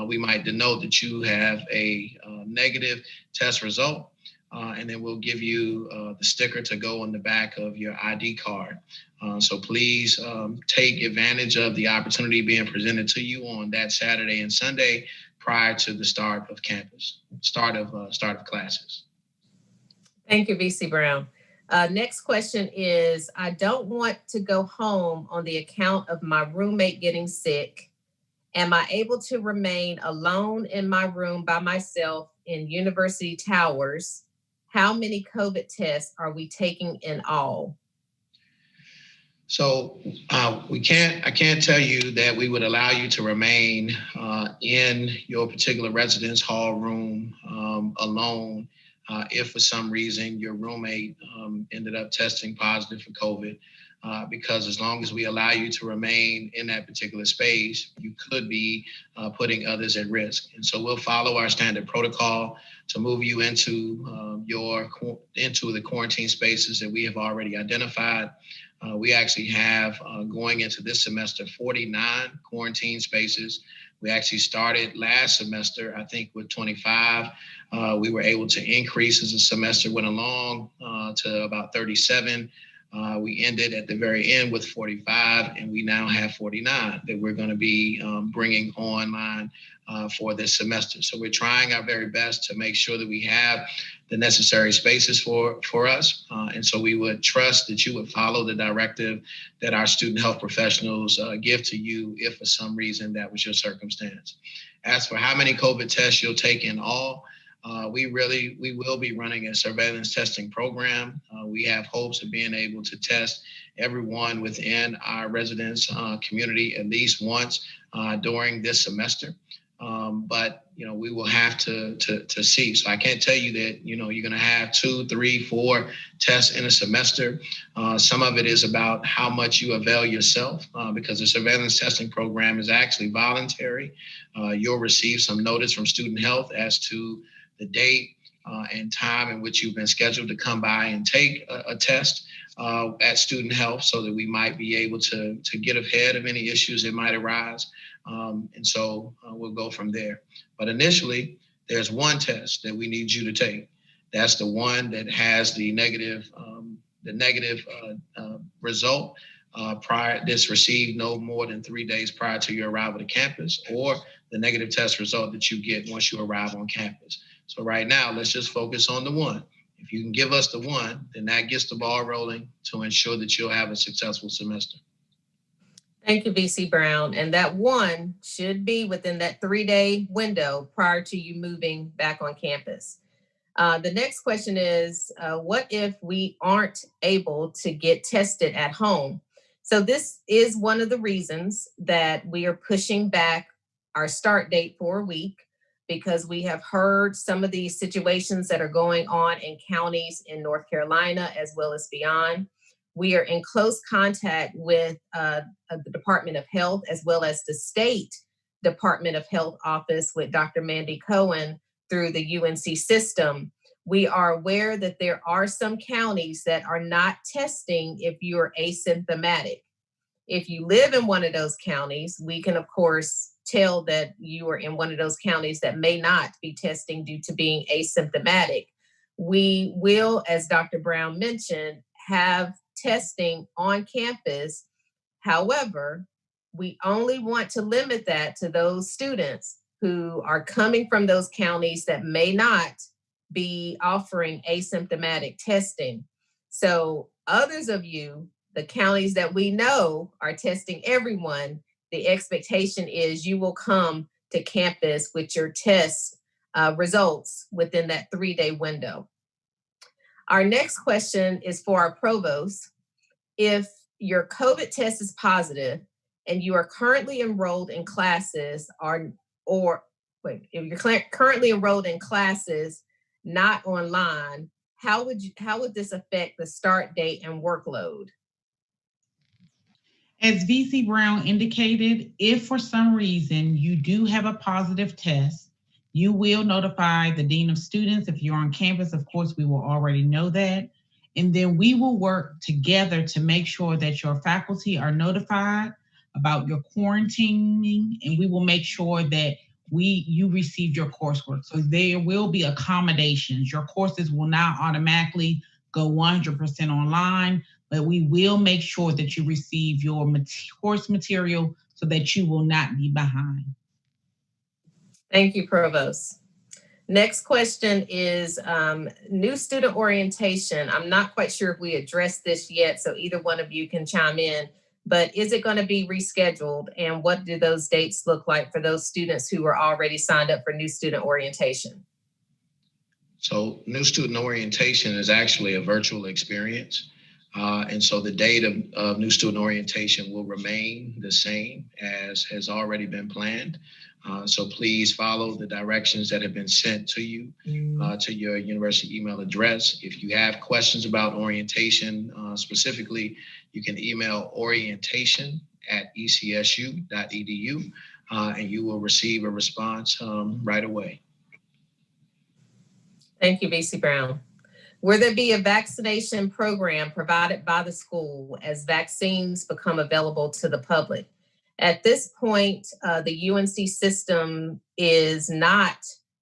we might denote that you have a negative test result, and then we'll give you the sticker to go on the back of your ID card. So please take advantage of the opportunity being presented to you on that Saturday and Sunday prior to the start of classes. Thank you, VC Brown. Next question is, I don't want to go home on the account of my roommate getting sick. Am I able to remain alone in my room by myself in University Towers? How many COVID tests are we taking in all? So I can't tell you that we would allow you to remain in your particular residence hall room alone if for some reason your roommate ended up testing positive for COVID, because as long as we allow you to remain in that particular space, you could be putting others at risk. And so we'll follow our standard protocol to move you into the quarantine spaces that we have already identified. We actually have, going into this semester, 49 quarantine spaces. We actually started last semester, I think, with 25. We were able to increase as the semester went along to about 37. We ended at the very end with 45, and we now have 49 that we're going to be bringing online for this semester. So we're trying our very best to make sure that we have the necessary spaces for us. And so we would trust that you would follow the directive that our student health professionals give to you if for some reason that was your circumstance. As for how many COVID tests you'll take in all, we will be running a surveillance testing program. We have hopes of being able to test everyone within our residence community at least once during this semester. But we will have to see. So I can't tell you that you're going to have 2, 3, 4 tests in a semester. Some of it is about how much you avail yourself, because the surveillance testing program is actually voluntary. You'll receive some notice from student health as to the date and time in which you've been scheduled to come by and take a test at student health, so that we might be able to get ahead of any issues that might arise. And so we'll go from there. But initially, there's one test that we need you to take. That's the one that has the negative result that's received no more than 3 days prior to your arrival to campus, or the negative test result that you get once you arrive on campus. So right now, let's just focus on the one. If you can give us the one, then that gets the ball rolling to ensure that you'll have a successful semester. Thank you, VC Brown. And that one should be within that 3-day window prior to you moving back on campus. The next question is, what if we aren't able to get tested at home? So this is one of the reasons that we are pushing back our start date for a week, because we have heard some of these situations that are going on in counties in North Carolina as well as beyond. We are in close contact with the Department of Health as well as the State Department of Health office with Dr. Mandy Cohen through the UNC system. We are aware that there are some counties that are not testing if you're asymptomatic. If you live in one of those counties, we can, of course, tell that you are in one of those counties that may not be testing due to being asymptomatic. We will, as Dr. Brown mentioned, have testing on campus. However, we only want to limit that to those students who are coming from those counties that may not be offering asymptomatic testing. So others of you, the counties that we know are testing everyone, the expectation is you will come to campus with your test results within that 3-day window. Our next question is for our provost. If your COVID test is positive and you are currently enrolled in classes if you're currently enrolled in classes not online, how would this affect the start date and workload? As VC Brown indicated, if for some reason you do have a positive test, you will notify the Dean of Students. If you're on campus, of course, we will already know that. And then we will work together to make sure that your faculty are notified about your quarantining, and we will make sure that you received your coursework. So there will be accommodations. Your courses will not automatically go 100% online, but we will make sure that you receive your course material so that you will not be behind. Thank you, Provost. Next question is new student orientation. I'm not quite sure if we addressed this yet, so either one of you can chime in, but is it going to be rescheduled? And what do those dates look like for those students who are already signed up for new student orientation? So new student orientation is actually a virtual experience. And so the date of new student orientation will remain the same as has already been planned. So please follow the directions that have been sent to you, to your university email address. If you have questions about orientation specifically, you can email orientation@ecsu.edu, and you will receive a response right away. Thank you, VC Brown. Will there be a vaccination program provided by the school as vaccines become available to the public? At this point, the UNC system is not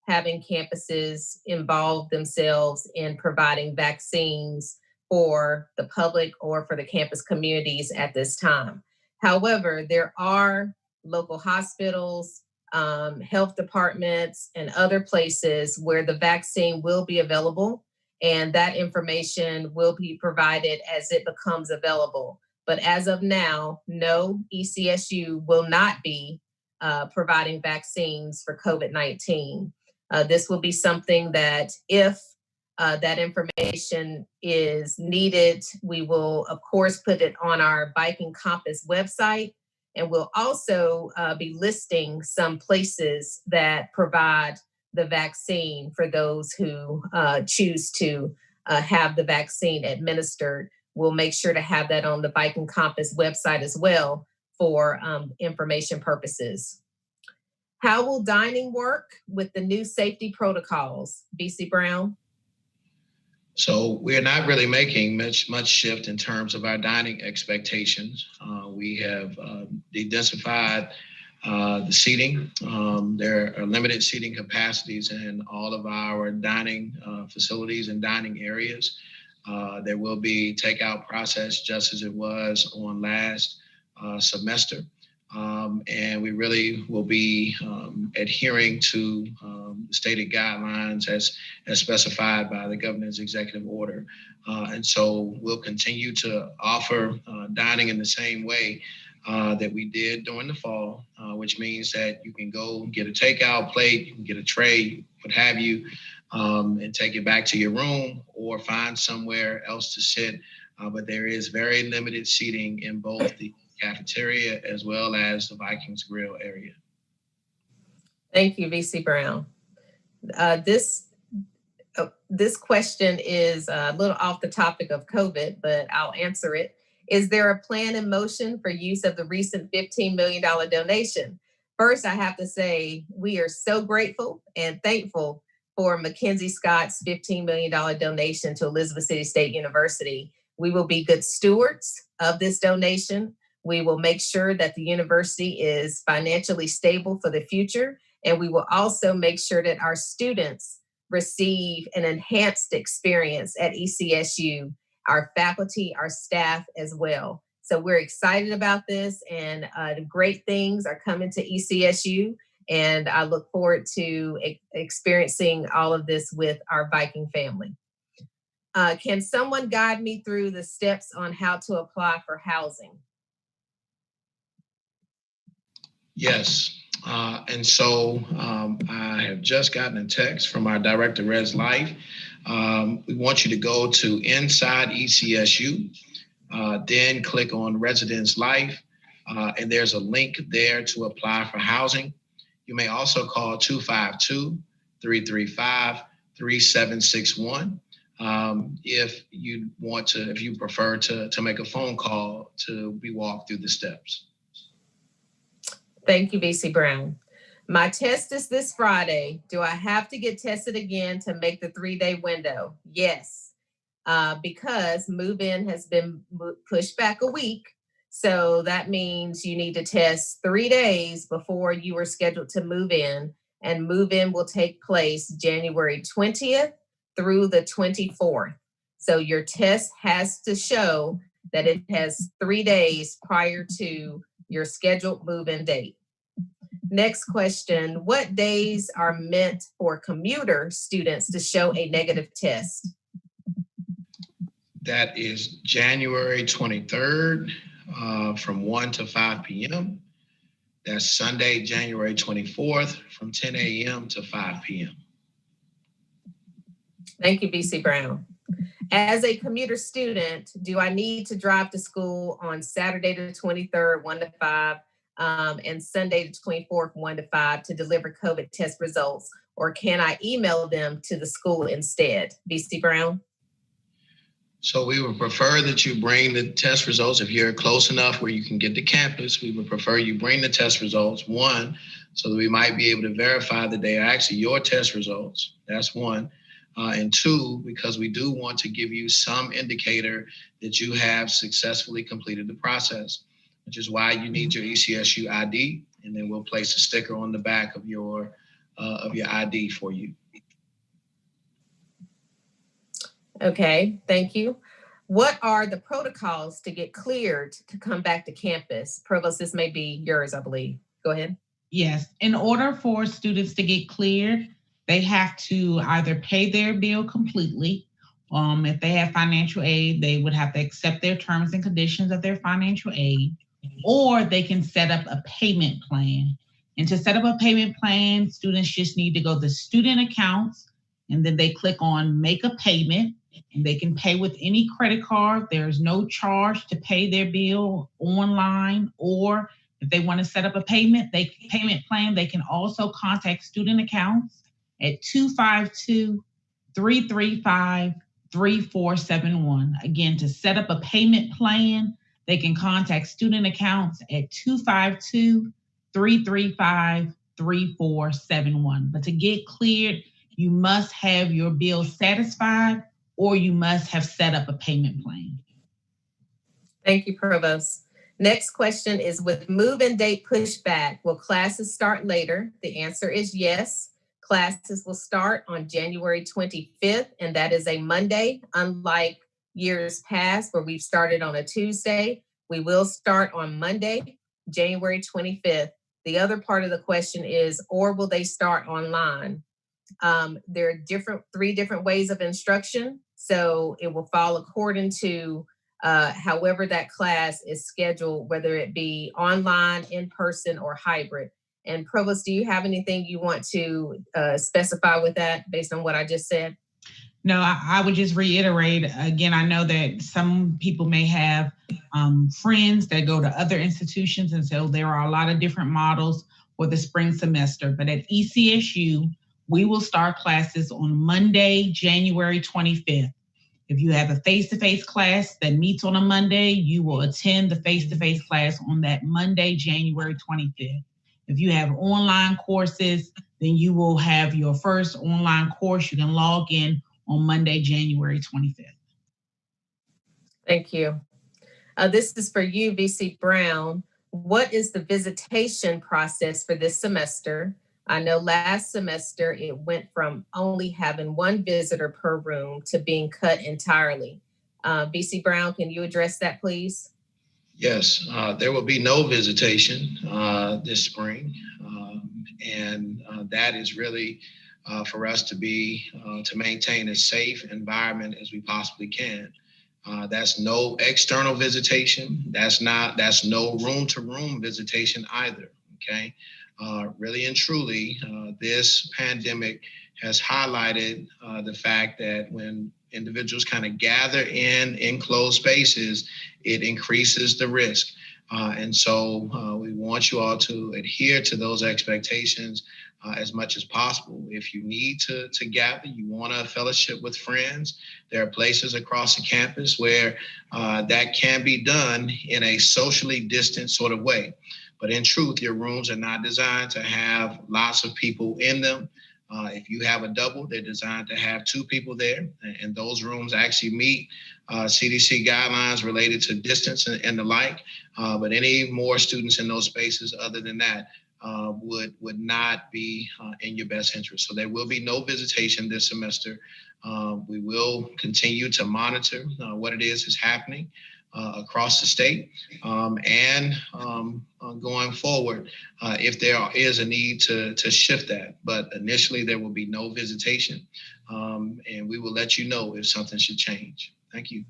having campuses involve themselves in providing vaccines for the public or for the campus communities at this time. However, there are local hospitals, health departments, and other places where the vaccine will be available, and that information will be provided as it becomes available. But as of now, no, ECSU will not be providing vaccines for COVID-19. This will be something that if that information is needed, we will, of course, put it on our Viking Compass website. And we'll also be listing some places that provide the vaccine for those who choose to have the vaccine administered. We'll make sure to have that on the Viking Compass website as well for information purposes. How will dining work with the new safety protocols? VC Brown? So we're not really making much shift in terms of our dining expectations. We have de-densified the seating. There are limited seating capacities in all of our dining facilities and dining areas. There will be takeout process just as it was on last semester. And we really will be adhering to the stated guidelines as specified by the governor's executive order. And so we'll continue to offer dining in the same way that we did during the fall, which means that you can go get a takeout plate, you can get a tray, what have you, and take it back to your room or find somewhere else to sit. But there is very limited seating in both the cafeteria as well as the Vikings Grill area. Thank you, VC Brown. This question is a little off the topic of COVID, but I'll answer it. Is there a plan in motion for use of the recent $15 million donation? First, I have to say we are so grateful and thankful for Mackenzie Scott's $15 million donation to Elizabeth City State University. We will be good stewards of this donation. We will make sure that the university is financially stable for the future, and we will also make sure that our students receive an enhanced experience at ECSU, our faculty, our staff as well. So we're excited about this, and great things are coming to ECSU, And I look forward to experiencing all of this with our Viking family. Can someone guide me through the steps on how to apply for housing? Yes. And so I have just gotten a text from our director, Res Life. We want you to go to Inside ECSU, then click on Residence Life, and there's a link there to apply for housing. You may also call 252-335-3761 if you prefer to make a phone call to be walked through the steps. Thank you, VC Brown. My test is this Friday. Do I have to get tested again to make the 3-day window? Yes, because move-in has been pushed back a week. So that means you need to test 3 days before you are scheduled to move in, and move-in will take place January 20th through the 24th. So your test has to show that it has 3 days prior to your scheduled move-in date. Next question, what days are meant for commuter students to show a negative test? That is January 23rd from 1 to 5 p.m. That's Sunday, January 24th from 10 a.m. to 5 p.m. Thank you, VC Brown. As a commuter student, do I need to drive to school on Saturday the 23rd, 1 to 5, and Sunday the 24th, 1 to 5 to deliver COVID test results, or can I email them to the school instead? VC Brown? So we would prefer that you bring the test results. If you're close enough where you can get to campus, we would prefer you bring the test results, one, so that we might be able to verify that they are actually your test results. That's one. And two, because we do want to give you some indicator that you have successfully completed the process, which is why you need your ECSU ID, and then we'll place a sticker on the back of your ID for you. Okay, thank you. What are the protocols to get cleared to come back to campus? Provost, this may be yours, I believe. Go ahead. Yes, in order for students to get cleared, they have to either pay their bill completely. If they have financial aid, they would have to accept their terms and conditions of their financial aid, or they can set up a payment plan. And to set up a payment plan, students just need to go to student accounts, and then they click on make a payment, and they can pay with any credit card. There's no charge to pay their bill online, or if they want to set up a payment plan, they can also contact student accounts at 252-335-3471. Again, to set up a payment plan, they can contact student accounts at 252-335-3471. But to get cleared, you must have your bill satisfied, or you must have set up a payment plan. Thank you, Provost. Next question is, with move-in date pushback, will classes start later? The answer is yes. Classes will start on January 25th, and that is a Monday. Unlike years past where we've started on a Tuesday, we will start on Monday, January 25th. The other part of the question is, or will they start online? There are three different ways of instruction, so it will fall according to however that class is scheduled, whether it be online, in person, or hybrid. And Provost, do you have anything you want to specify with that based on what I just said? No, I would just reiterate, again, I know that some people may have friends that go to other institutions, and so there are a lot of different models for the spring semester. But at ECSU, we will start classes on Monday, January 25th. If you have a face-to-face class that meets on a Monday, you will attend the face-to-face class on that Monday, January 25th. If you have online courses, then you will have your first online course. You can log in on Monday, January 25th. Thank you. This is for you, VC Brown. What is the visitation process for this semester? I know last semester it went from only having one visitor per room to being cut entirely. VC Brown, can you address that, please? Yes, there will be no visitation this spring. And that is really for us to maintain as safe environment as we possibly can. That's no external visitation. That's no room-to-room visitation either. Okay, really and truly, this pandemic has highlighted the fact that when individuals kind of gather in enclosed spaces, it increases the risk. And so we want you all to adhere to those expectations as much as possible. If you need to gather, you want to fellowship with friends, there are places across the campus where that can be done in a socially distant sort of way. But in truth, your rooms are not designed to have lots of people in them. If you have a double, they're designed to have 2 people there, and those rooms actually meet CDC guidelines related to distance and the like. But any more students in those spaces other than that would not be in your best interest. So there will be no visitation this semester. We will continue to monitor what it is happening across the state, and going forward, if there is a need to shift that. But initially, there will be no visitation, and we will let you know if something should change. Thank you.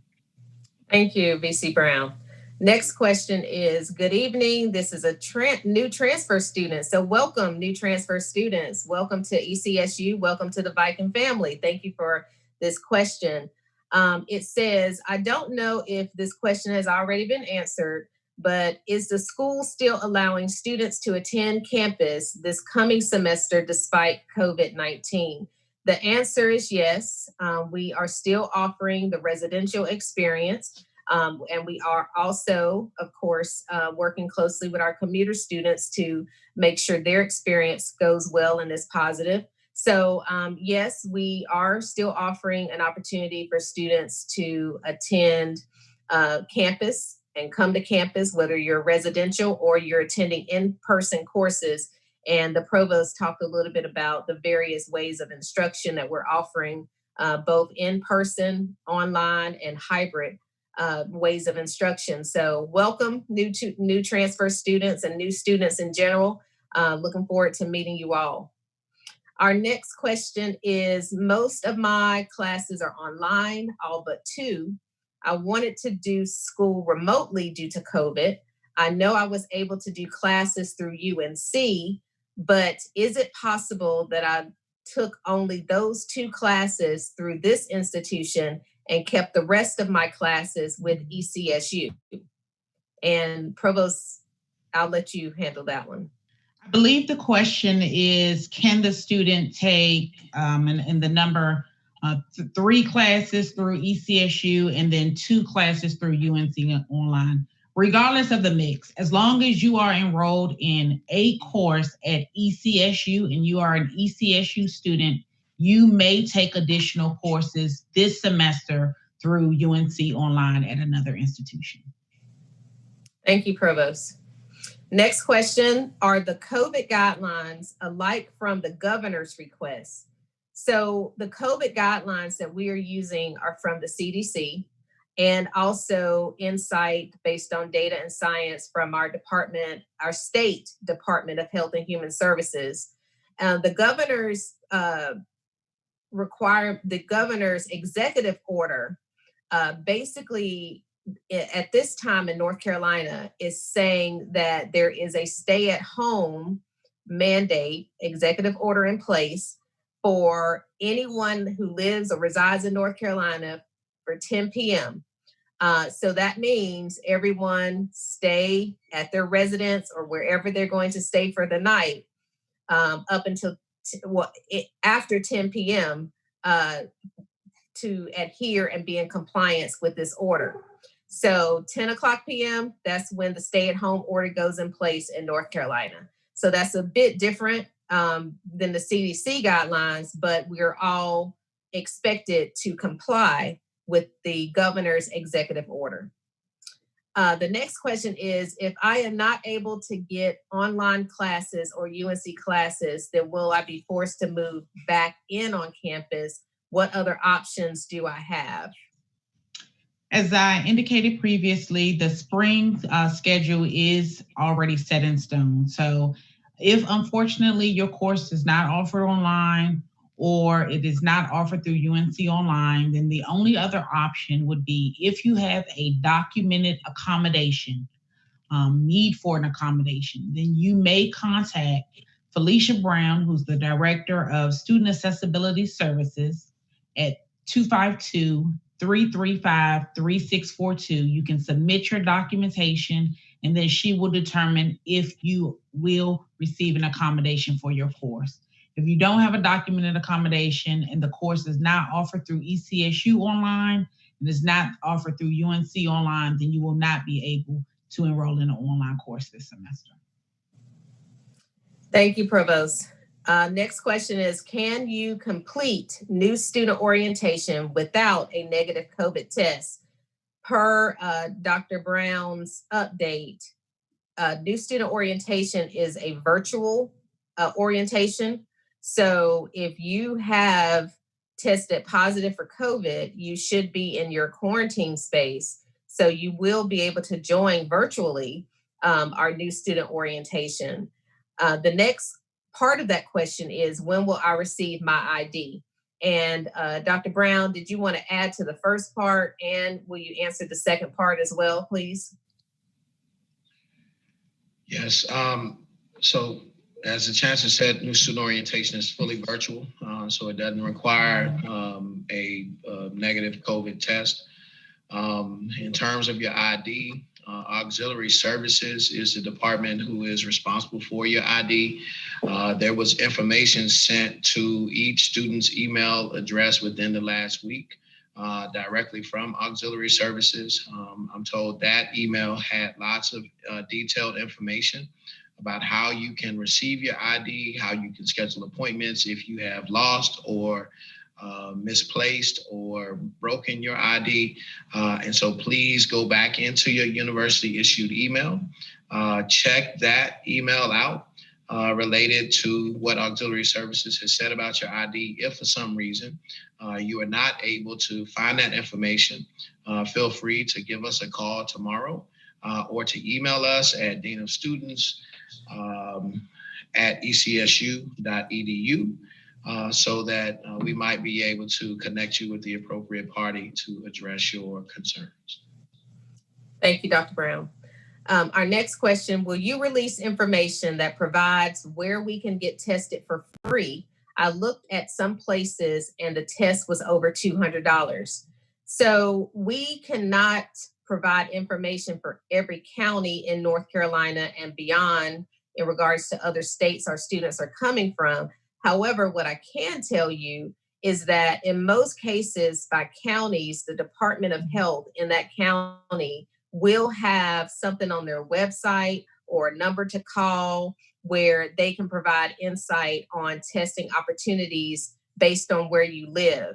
Thank you, VC Brown. Next question is, good evening. This is a new transfer student. So welcome, new transfer students. Welcome to ECSU. Welcome to the Viking family. Thank you for this question. It says, I don't know if this question has already been answered, but is the school still allowing students to attend campus this coming semester despite COVID-19? The answer is yes. We are still offering the residential experience. And we are also, of course, working closely with our commuter students to make sure their experience goes well and is positive. So yes, we are still offering an opportunity for students to attend campus and come to campus, whether you're residential or you're attending in-person courses. And the provost talked a little bit about the various ways of instruction that we're offering, both in-person, online, and hybrid ways of instruction. So welcome new transfer students and new students in general. Looking forward to meeting you all. Our next question is, most of my classes are online, all but 2. I wanted to do school remotely due to COVID. I know I was able to do classes through UNC, but is it possible that I took only those 2 classes through this institution and kept the rest of my classes with ECSU? And Provost, I'll let you handle that one. I believe the question is, can the student take, and the number, 3 classes through ECSU and then 2 classes through UNC online? Regardless of the mix, as long as you are enrolled in a course at ECSU and you are an ECSU student, you may take additional courses this semester through UNC online at another institution. Thank you, Provost. Next question, are the COVID guidelines alike from the governor's request? So the COVID guidelines that we are using are from the CDC and also insight based on data and science from our state Department of Health and Human Services. The governor's executive order basically at this time in North Carolina is saying that there is a stay-at-home mandate, executive order in place for anyone who lives or resides in North Carolina for 10 p.m. So that means everyone stay at their residence or wherever they're going to stay for the night up until after 10 p.m. To adhere and be in compliance with this order. So 10 o'clock p.m., that's when the stay-at-home order goes in place in North Carolina. So that's a bit different than the CDC guidelines, but we're all expected to comply with the governor's executive order. The next question is, if I am not able to get online classes or UNC classes, then will I be forced to move back in on campus? What other options do I have? As I indicated previously, the spring schedule is already set in stone. So If unfortunately your course is not offered online or it is not offered through UNC Online, then the only other option would be if you have a documented accommodation, need for an accommodation, then you may contact Felicia Brown, who's the Director of Student Accessibility Services, at 252-335-3642. You can submit your documentation, and then she will determine if you will receive an accommodation for your course. If you don't have a documented accommodation and the course is not offered through ECSU Online and is not offered through UNC Online, then you will not be able to enroll in an online course this semester. Thank you, Provost. Next question is, can you complete new student orientation without a negative COVID test? Per Dr. Brown's update, new student orientation is a virtual orientation. So if you have tested positive for COVID, you should be in your quarantine space. So you will be able to join virtually our new student orientation. The next part of that question is, when will I receive my ID? And Dr. Brown, did you want to add to the first part, and will you answer the second part as well, please? Yes. So as the Chancellor said, new student orientation is fully virtual, so it doesn't require a negative COVID test. In terms of your ID, Auxiliary Services is the department who is responsible for your ID. There was information sent to each student's email address within the last week directly from Auxiliary Services. I'm told that email had lots of detailed information about how you can receive your ID, how you can schedule appointments if you have lost or misplaced or broken your ID. And so please go back into your university issued email, check that email out related to what Auxiliary Services has said about your ID. If for some reason you are not able to find that information, feel free to give us a call tomorrow or to email us at Dean of Students at ecsu.edu. So that we might be able to connect you with the appropriate party to address your concerns. Thank you, Dr. Brown. Our next question, will you release information that provides where we can get tested for free? I looked at some places and the test was over $200. So we cannot provide information for every county in North Carolina and beyond in regards to other states our students are coming from. However, what I can tell you is that in most cases by counties, the Department of Health in that county will have something on their website or a number to call where they can provide insight on testing opportunities based on where you live.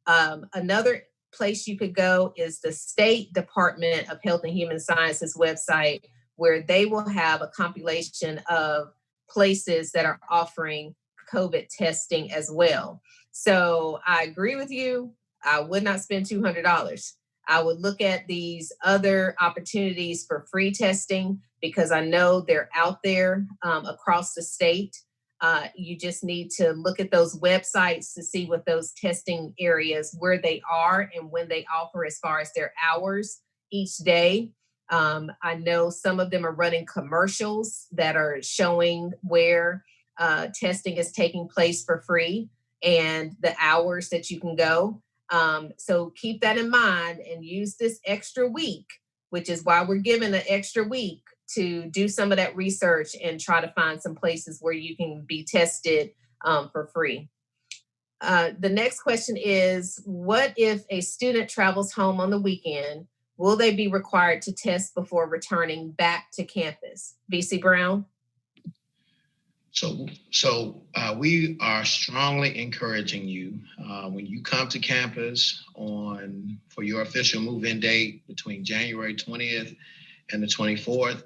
Another place you could go is the State Department of Health and Human Sciences website, where they will have a compilation of places that are offering COVID testing as well. So I agree with you. I would not spend $200. I would look at these other opportunities for free testing because I know they're out there across the state. You just need to look at those websites to see what those testing areas, where they are and when they offer as far as their hours each day. I know some of them are running commercials that are showing where testing is taking place for free and the hours that you can go. So keep that in mind and use this extra week, which is why we're given an extra week to do some of that research and try to find some places where you can be tested for free. The next question is, what if a student travels home on the weekend? Will they be required to test before returning back to campus? VC Brown? So we are strongly encouraging you when you come to campus for your official move-in date between January 20th and the 24th,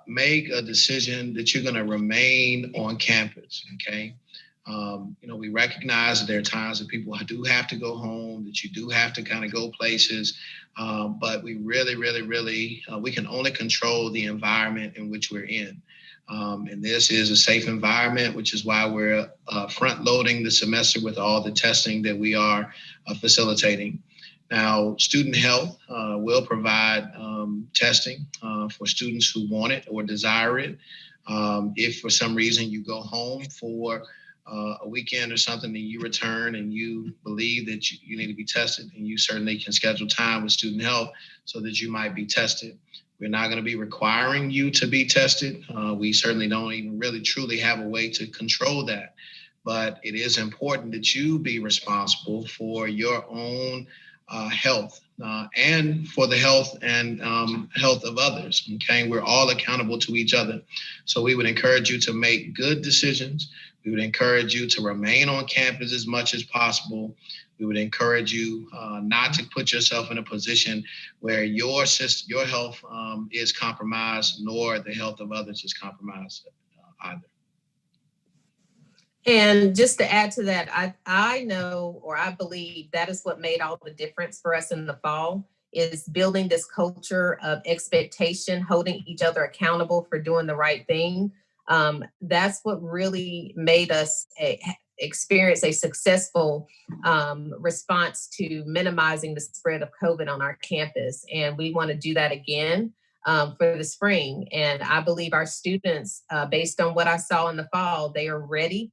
make a decision that you're going to remain on campus, okay? We recognize that there are times that people do have to go home, that you do have to kind of go places, but we really, we can only control the environment in which we're in. And this is a safe environment, which is why we're front loading the semester with all the testing that we are facilitating. Now, student health will provide testing for students who want it or desire it. If for some reason you go home for a weekend or something and you return and you believe that you need to be tested, and you certainly can schedule time with student health so that you might be tested. We're not going to be requiring you to be tested. We certainly don't even really truly have a way to control that. But it is important that you be responsible for your own health and for the health and health of others. Okay, we're all accountable to each other. So we would encourage you to make good decisions. We would encourage you to remain on campus as much as possible. We would encourage you not to put yourself in a position where your health is compromised, nor the health of others is compromised either. And just to add to that, I know, or I believe that is what made all the difference for us in the fall, is building this culture of expectation, holding each other accountable for doing the right thing. That's what really made us experience a successful response to minimizing the spread of COVID on our campus. And we want to do that again for the spring. And I believe our students, based on what I saw in the fall, they are ready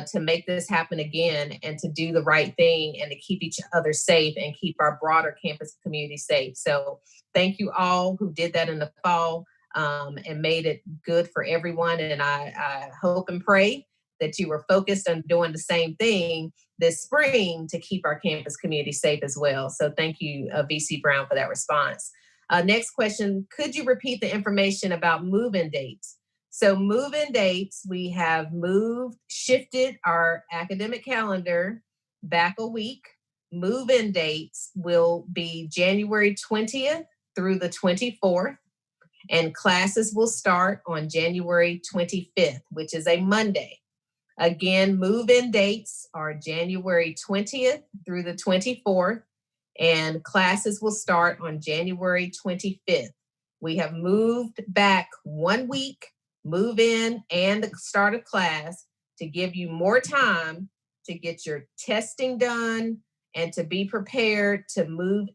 to make this happen again and to do the right thing and to keep each other safe and keep our broader campus community safe. So thank you all who did that in the fall and made it good for everyone. And I hope and pray that you were focused on doing the same thing this spring to keep our campus community safe as well. So thank you, VC Brown, for that response. Next question, could you repeat the information about move-in dates? So move-in dates, we have shifted our academic calendar back a week. Move-in dates will be January 20th through the 24th, and classes will start on January 25th, which is a Monday. Again, move-in dates are January 20th through the 24th, and classes will start on January 25th. We have moved back 1 week, move in and the start of class, to give you more time to get your testing done and to be prepared to move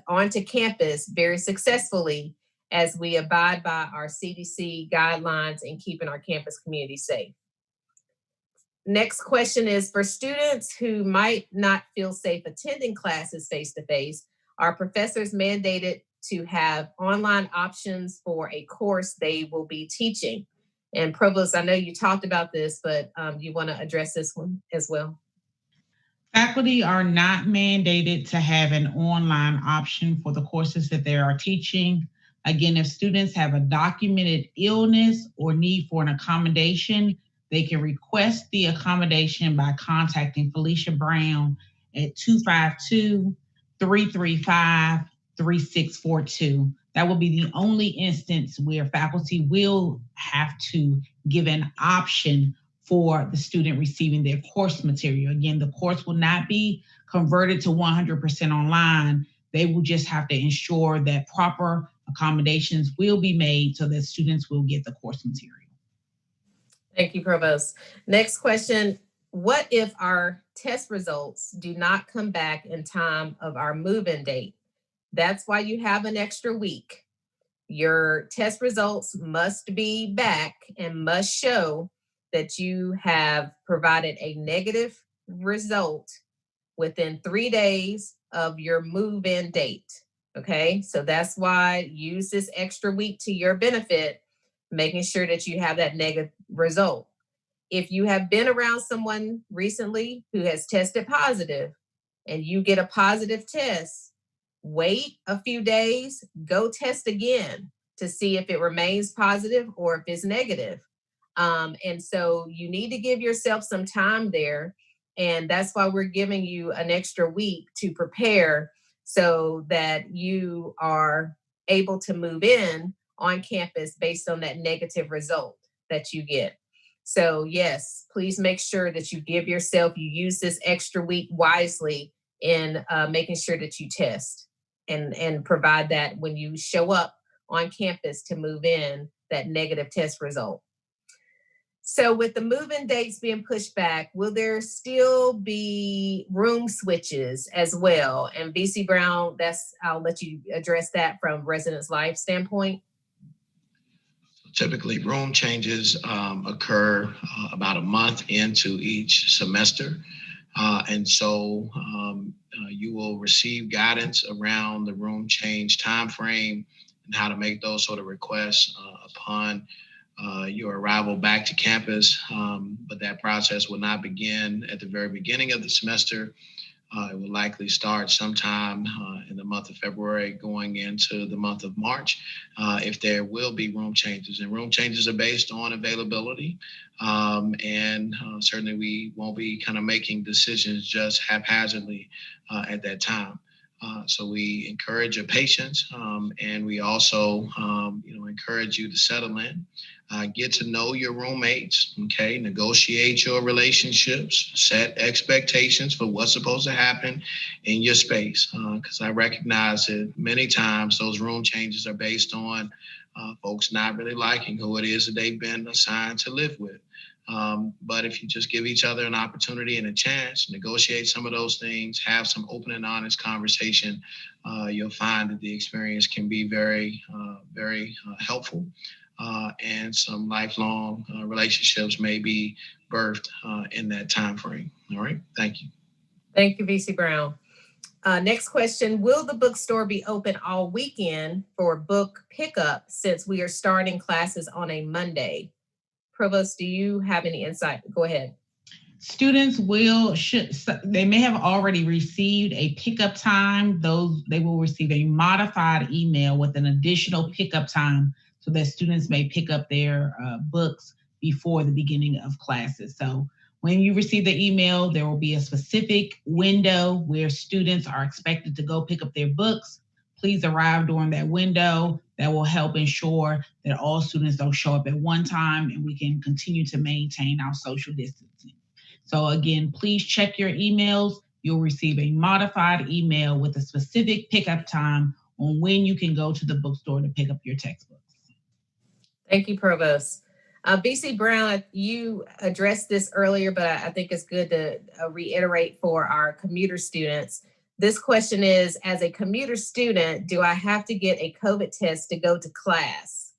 onto campus very successfully as we abide by our CDC guidelines and keeping our campus community safe. Next question is, for students who might not feel safe attending classes face-to-face, are professors mandated to have online options for a course they will be teaching? And Provost, I know you talked about this, but you want to address this one as well? Faculty are not mandated to have an online option for the courses that they are teaching. Again, if students have a documented illness or need for an accommodation, they can request the accommodation by contacting Felicia Brown at 252-335-3642. That will be the only instance where faculty will have to give an option for the student receiving their course material. Again, the course will not be converted to 100% online. They will just have to ensure that proper accommodations will be made so that students will get the course material. Thank you, Provost. Next question, what if our test results do not come back in time of our move-in date? That's why you have an extra week. Your test results must be back and must show that you have provided a negative result within 3 days of your move-in date. Okay, so that's why use this extra week to your benefit, making sure that you have that negative result. If you have been around someone recently who has tested positive and you get a positive test, wait a few days, go test again to see if it remains positive or if it's negative. And so you need to give yourself some time there. And that's why we're giving you an extra week to prepare so that you are able to move in on campus based on that negative result that you get. So yes, please make sure that you give yourself, you use this extra week wisely in making sure that you test and provide that when you show up on campus to move in, that negative test result. So with the move-in dates being pushed back, will there still be room switches as well? And VC Brown, I'll let you address that from Residence Life standpoint. Typically, room changes occur about a month into each semester. And so you will receive guidance around the room change timeframe and how to make those sort of requests upon your arrival back to campus. But that process will not begin at the very beginning of the semester. It will likely start sometime in the month of February going into the month of March, if there will be room changes. And room changes are based on availability. And certainly we won't be kind of making decisions just haphazardly at that time. So we encourage your patience, and we also, encourage you to settle in, get to know your roommates, okay? Negotiate your relationships, set expectations for what's supposed to happen in your space. Because I recognize that many times those room changes are based on folks not really liking who it is that they've been assigned to live with. But if you just give each other an opportunity and a chance, negotiate some of those things, have some open and honest conversation, you'll find that the experience can be very, very helpful. And some lifelong relationships may be birthed in that time frame. All right. Thank you. Thank you, VC Brown. Next question. Will the bookstore be open all weekend for book pickup since we are starting classes on a Monday? Provost, do you have any insight? Go ahead. Students they may have already received a pickup time. They will receive a modified email with an additional pickup time so that students may pick up their books before the beginning of classes. So when you receive the email, there will be a specific window where students are expected to go pick up their books. Please arrive during that window. That will help ensure that all students don't show up at one time and we can continue to maintain our social distancing. So again, please check your emails. You'll receive a modified email with a specific pickup time on when you can go to the bookstore to pick up your textbooks. Thank you, Provost. VC Brown, you addressed this earlier, but I think it's good to reiterate for our commuter students. This question is, as a commuter student, do I have to get a COVID test to go to class?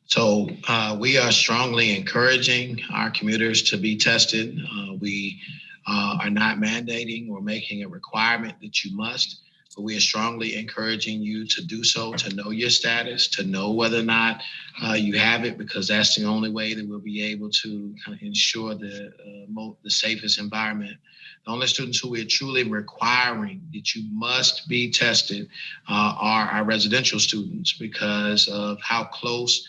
So we are strongly encouraging our commuters to be tested. We are not mandating or making a requirement that you must, but we are strongly encouraging you to do so, to know your status, to know whether or not you have it, because that's the only way that we'll be able to kind of ensure the safest environment. The only students who we're truly requiring that you must be tested are our residential students because of how close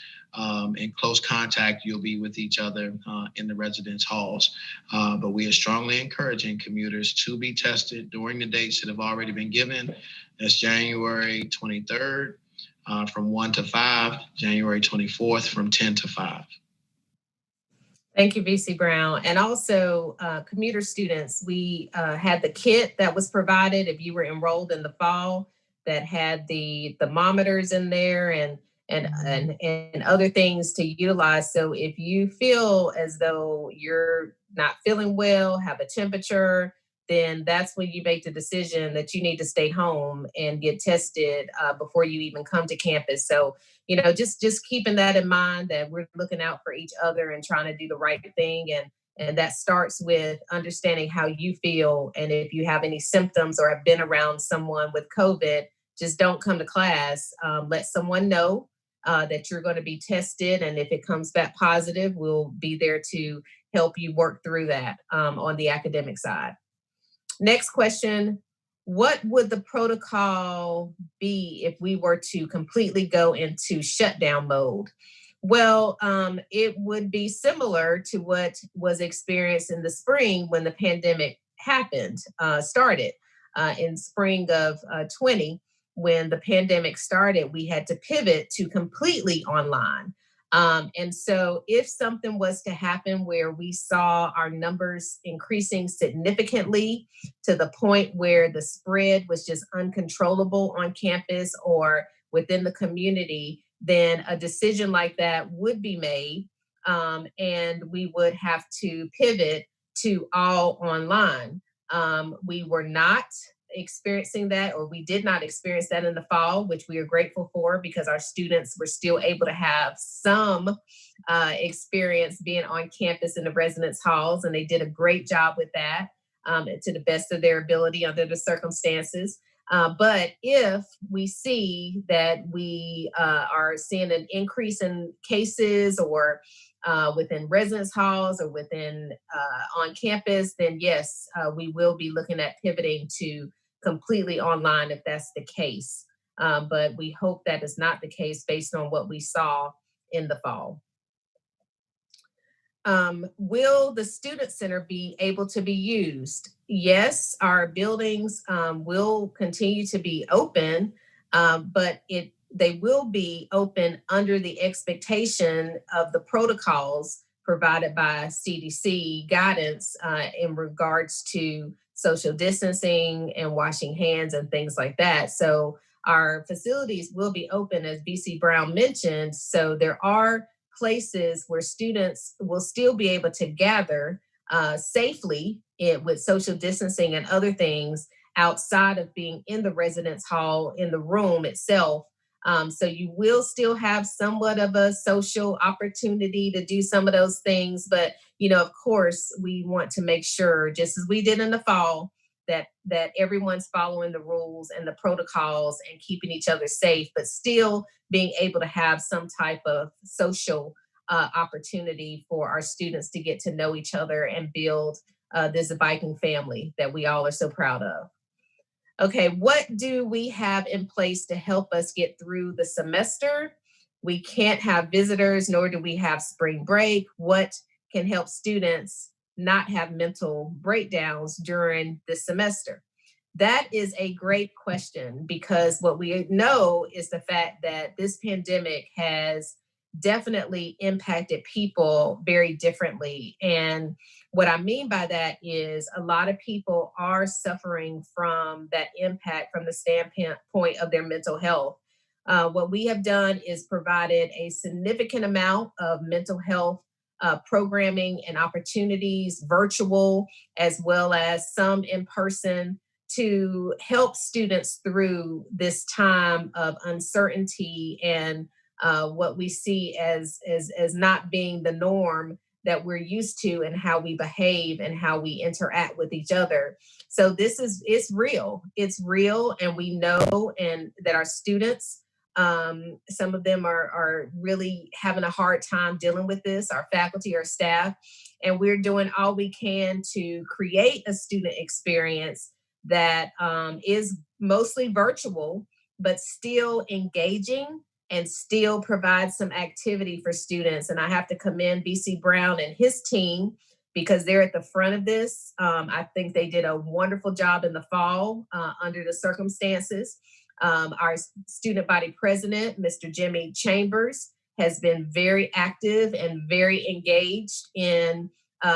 in close contact you'll be with each other in the residence halls. But we are strongly encouraging commuters to be tested during the dates that have already been given. That's January 23rd from 1 to 5, January 24th from 10 to 5. Thank you, VC Brown. And also commuter students, we had the kit that was provided if you were enrolled in the fall that had the thermometers in there and other things to utilize. So if you feel as though you're not feeling well, have a temperature, then that's when you make the decision that you need to stay home and get tested before you even come to campus. So, just keeping that in mind, that we're looking out for each other and trying to do the right thing. And that starts with understanding how you feel. And if you have any symptoms or have been around someone with COVID, just don't come to class. Let someone know that you're going to be tested. And if it comes back positive, we'll be there to help you work through that on the academic side. Next question. What would the protocol be if we were to completely go into shutdown mode? Well, it would be similar to what was experienced in the spring when the pandemic started in spring of 20. When the pandemic started, we had to pivot to completely online. And so if something was to happen where we saw our numbers increasing significantly to the point where the spread was just uncontrollable on campus or within the community, then a decision like that would be made, and we would have to pivot to all online. We were not experiencing that, or we did not experience that in the fall, which we are grateful for because our students were still able to have some experience being on campus in the residence halls, and they did a great job with that to the best of their ability under the circumstances. But if we see that we are seeing an increase in cases or within residence halls or within on campus, then yes, we will be looking at pivoting to completely online if that's the case. But we hope that is not the case based on what we saw in the fall. Will the Student Center be able to be used? Yes, our buildings will continue to be open, but they will be open under the expectation of the protocols provided by CDC guidance in regards to social distancing and washing hands and things like that. So our facilities will be open, as BC Brown mentioned. So there are places where students will still be able to gather safely with social distancing and other things outside of being in the residence hall in the room itself. So you will still have somewhat of a social opportunity to do some of those things. But, of course, we want to make sure, just as we did in the fall, that everyone's following the rules and the protocols and keeping each other safe, but still being able to have some type of social opportunity for our students to get to know each other and build this biking family that we all are so proud of. Okay, what do we have in place to help us get through the semester? We can't have visitors, nor do we have spring break. What can help students not have mental breakdowns during the semester? That is a great question, because what we know is the fact that this pandemic has definitely impacted people very differently. And what I mean by that is a lot of people are suffering from that impact from the standpoint of their mental health. What we have done is provided a significant amount of mental health programming and opportunities, virtual as well as some in person, to help students through this time of uncertainty and what we see as not being the norm that we're used to, and how we behave and how we interact with each other. So it's real, and we know and that our students, some of them are really having a hard time dealing with this, our faculty, our staff, and we're doing all we can to create a student experience that is mostly virtual, but still engaging and still provide some activity for students. And I have to commend BC Brown and his team, because they're at the front of this. I think they did a wonderful job in the fall under the circumstances. Our student body president, Mr. Jimmy Chambers, has been very active and very engaged in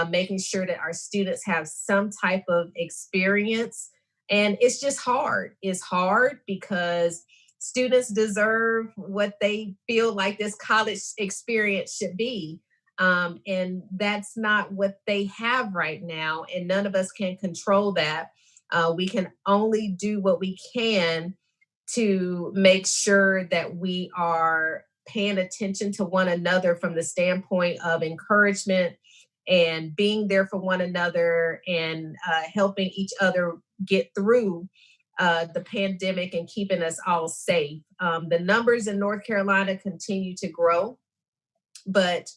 making sure that our students have some type of experience. And it's just hard. It's hard because students deserve what they feel like this college experience should be. And that's not what they have right now. And none of us can control that. We can only do what we can to make sure that we are paying attention to one another from the standpoint of encouragement and being there for one another and helping each other get through the pandemic and keeping us all safe. The numbers in North Carolina continue to grow, but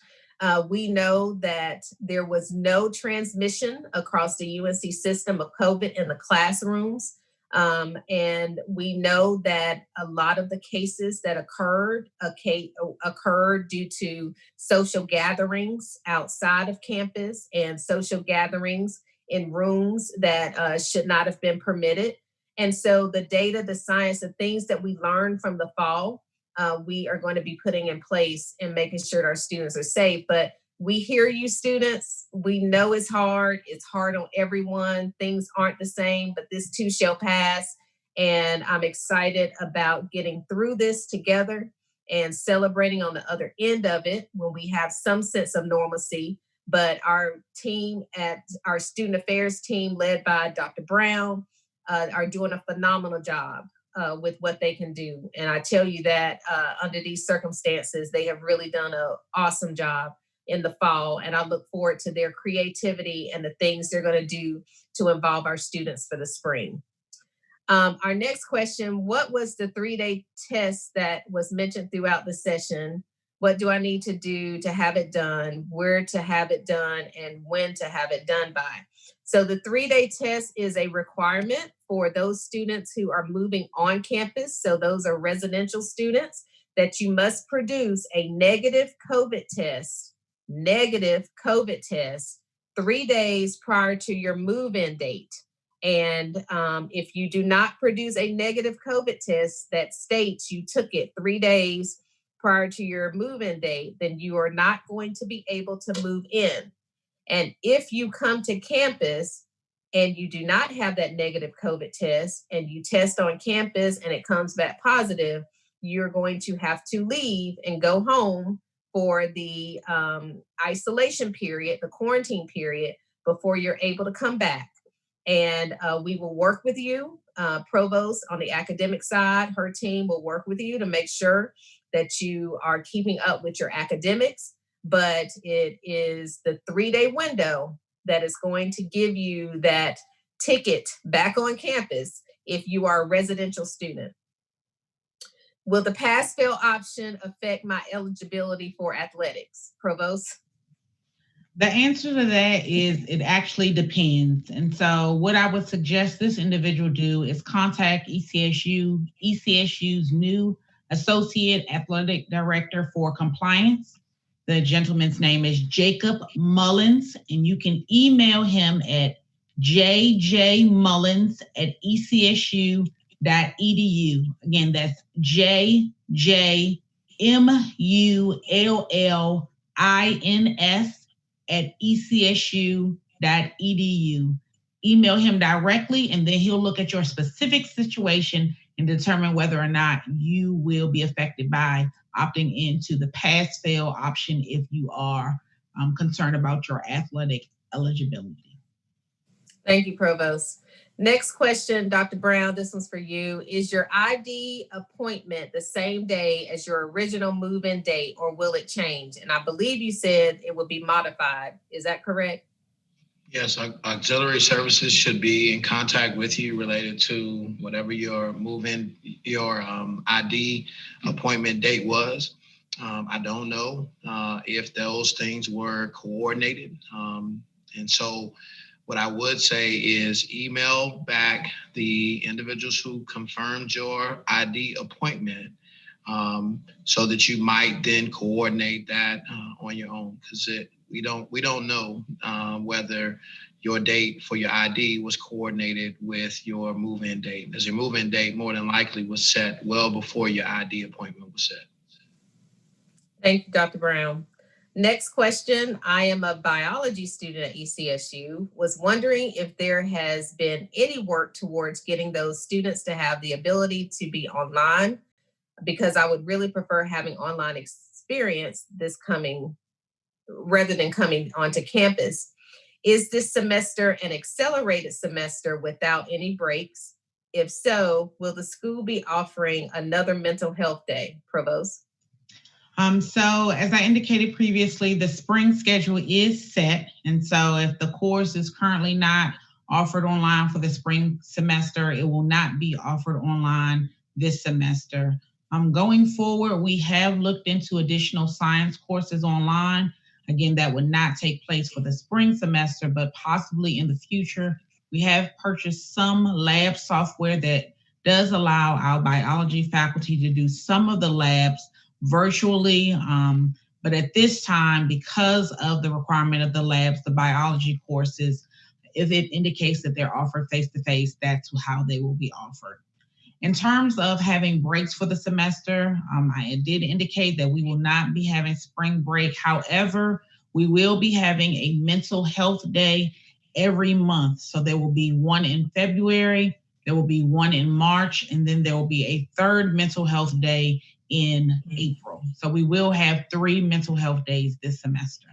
we know that there was no transmission across the UNC system of COVID in the classrooms. And we know that a lot of the cases that occurred due to social gatherings outside of campus and social gatherings in rooms that should not have been permitted. And so the data, the science, the things that we learned from the fall, we are going to be putting in place and making sure that our students are safe. But we hear you, students. We know it's hard. It's hard on everyone. Things aren't the same, but this too shall pass. And I'm excited about getting through this together and celebrating on the other end of it when we have some sense of normalcy. But our team our student affairs team led by Dr. Brown are doing a phenomenal job with what they can do. And I tell you that under these circumstances, they have really done an awesome job in the fall. And I look forward to their creativity and the things they're going to do to involve our students for the spring. Our next question, what was the 3-day test that was mentioned throughout the session? What do I need to do to have it done, where to have it done, and when to have it done by? So the 3-day test is a requirement for those students who are moving on campus. So those are residential students, that you must produce a negative COVID test 3 days prior to your move-in date. And if you do not produce a negative COVID test that states you took it 3 days prior to your move-in date, then you are not going to be able to move in. And if you come to campus and you do not have that negative COVID test and you test on campus and it comes back positive, you're going to have to leave and go home for the isolation period, the quarantine period, before you're able to come back. And we will work with you. Provost on the academic side, her team will work with you to make sure that you are keeping up with your academics. But it is the 3-day window that is going to give you that ticket back on campus if you are a residential student. Will the pass-fail option affect my eligibility for athletics? Provost? The answer to that is it actually depends. And so what I would suggest this individual do is contact ECSU's new Associate Athletic Director for Compliance. The gentleman's name is Jacob Mullins, and you can email him at jjmullins@ecsu.edu. Again, that's jjmullins@ecsu.edu. Email him directly, and then he'll look at your specific situation and determine whether or not you will be affected by opting into the pass-fail option if you are concerned about your athletic eligibility. Thank you, Provost. Next question, Dr. Brown, this one's for you. Is your ID appointment the same day as your original move-in date, or will it change? And I believe you said it will be modified. Is that correct? Yes, auxiliary services should be in contact with you related to whatever your move-in, your ID appointment date was. I don't know if those things were coordinated. And so what I would say is email back the individuals who confirmed your ID appointment so that you might then coordinate that on your own, because we don't know whether your date for your ID was coordinated with your move-in date, as your move-in date more than likely was set well before your ID appointment was set. Thank you, Dr. Brown. Next question. I am a biology student at ECSU. Was wondering if there has been any work towards getting those students to have the ability to be online, because I would really prefer having online experience this coming rather than coming onto campus. Is this semester an accelerated semester without any breaks? If so, will the school be offering another mental health day? Provost? So as I indicated previously, the spring schedule is set. And so if the course is currently not offered online for the spring semester, it will not be offered online this semester. Going forward, we have looked into additional science courses online. Again, that would not take place for the spring semester, but possibly in the future. We have purchased some lab software that does allow our biology faculty to do some of the labs virtually. But at this time, because of the requirement of the labs, the biology courses, if it indicates that they're offered face-to-face, that's how they will be offered. In terms of having breaks for the semester, I did indicate that we will not be having spring break. However, we will be having a mental health day every month. So there will be one in February, there will be one in March, and then there will be a third mental health day in April. So we will have 3 mental health days this semester.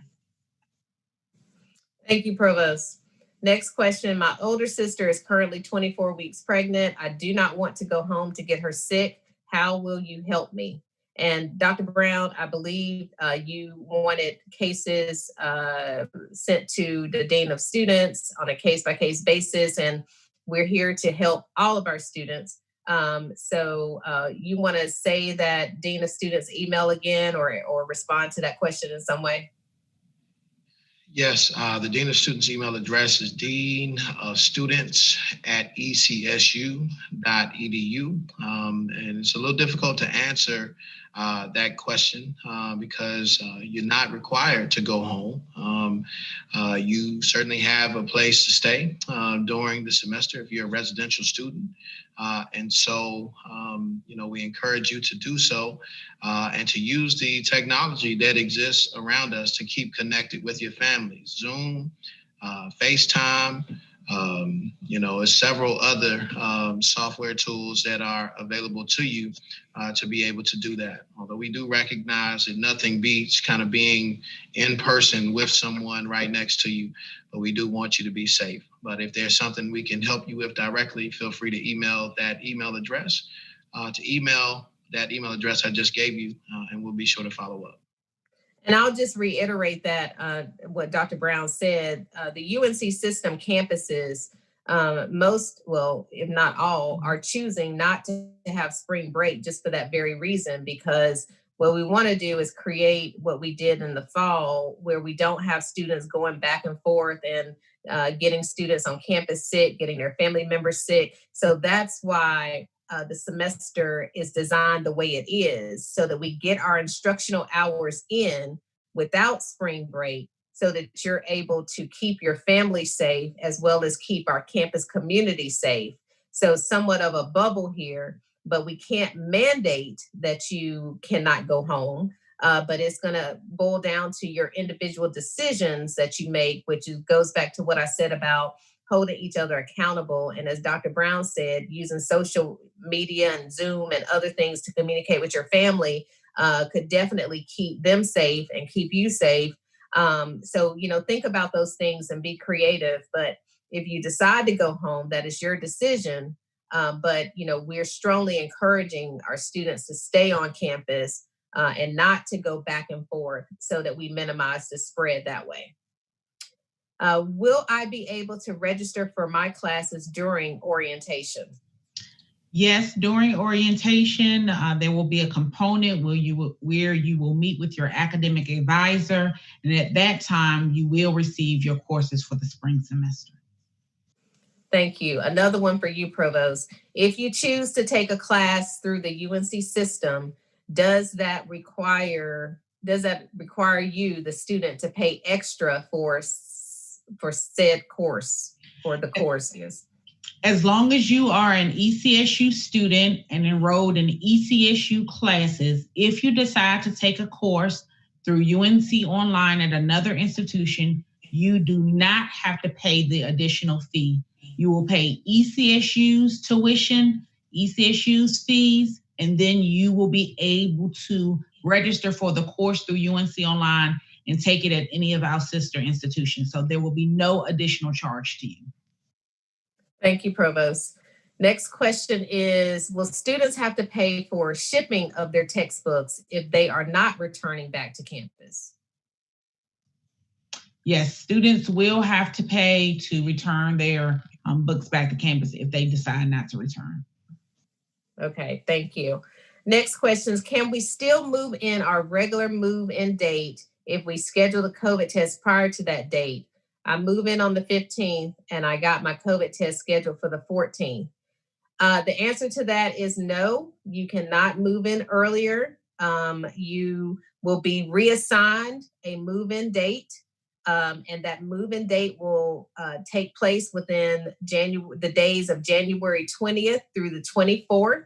Thank you, Provost. Next question. My older sister is currently 24 weeks pregnant. I do not want to go home to get her sick. How will you help me? And Dr. Brown, I believe you wanted cases sent to the Dean of Students on a case-by-case basis, and we're here to help all of our students. So you want to say that Dean of Students email again or respond to that question in some way? Yes, the Dean of Students email address is deanofstudents@ecsu.edu. And it's a little difficult to answer that question because you're not required to go home. You certainly have a place to stay during the semester if you're a residential student. And so, we encourage you to do so and to use the technology that exists around us to keep connected with your family. Zoom, FaceTime, several other software tools that are available to you to be able to do that. Although we do recognize that nothing beats kind of being in person with someone right next to you, but we do want you to be safe. But if there's something we can help you with directly, feel free to email that email address that email address I just gave you, and we'll be sure to follow up. And I'll just reiterate that what Dr. Brown said, the UNC system campuses, most, well, if not all, are choosing not to have spring break just for that very reason, because what we want to do is create what we did in the fall, where we don't have students going back and forth and getting students on campus sick, getting their family members sick. So that's why the semester is designed the way it is, so that we get our instructional hours in without spring break, so that you're able to keep your family safe as well as keep our campus community safe. So somewhat of a bubble here, but we can't mandate that you cannot go home. But it's going to boil down to your individual decisions that you make, which goes back to what I said about holding each other accountable. And as Dr. Brown said, using social media and Zoom and other things to communicate with your family could definitely keep them safe and keep you safe. So, think about those things and be creative. But if you decide to go home, that is your decision. But we're strongly encouraging our students to stay on campus and not to go back and forth, so that we minimize the spread that way. Will I be able to register for my classes during orientation? Yes, during orientation, there will be a component where you will meet with your academic advisor, and at that time, you will receive your courses for the spring semester. Thank you. Another one for you, Provost. If you choose to take a class through the UNC system, does that require you, the student, to pay extra for said course, for the courses? As long as you are an ECSU student and enrolled in ECSU classes, if you decide to take a course through UNC online at another institution, you do not have to pay the additional fee. You will pay ECSU's tuition, ECSU's fees, and then you will be able to register for the course through UNC online and take it at any of our sister institutions. So there will be no additional charge to you. Thank you, Provost. Next question is, will students have to pay for shipping of their textbooks if they are not returning back to campus? Yes, students will have to pay to return their books back to campus if they decide not to return. Okay, thank you. Next question is, can we still move in our regular move-in date if we schedule the COVID test prior to that date? I move in on the 15th and I got my COVID test scheduled for the 14th. The answer to that is no, you cannot move in earlier. You will be reassigned a move-in date, and that move-in date will take place within the days of January 20th through the 24th.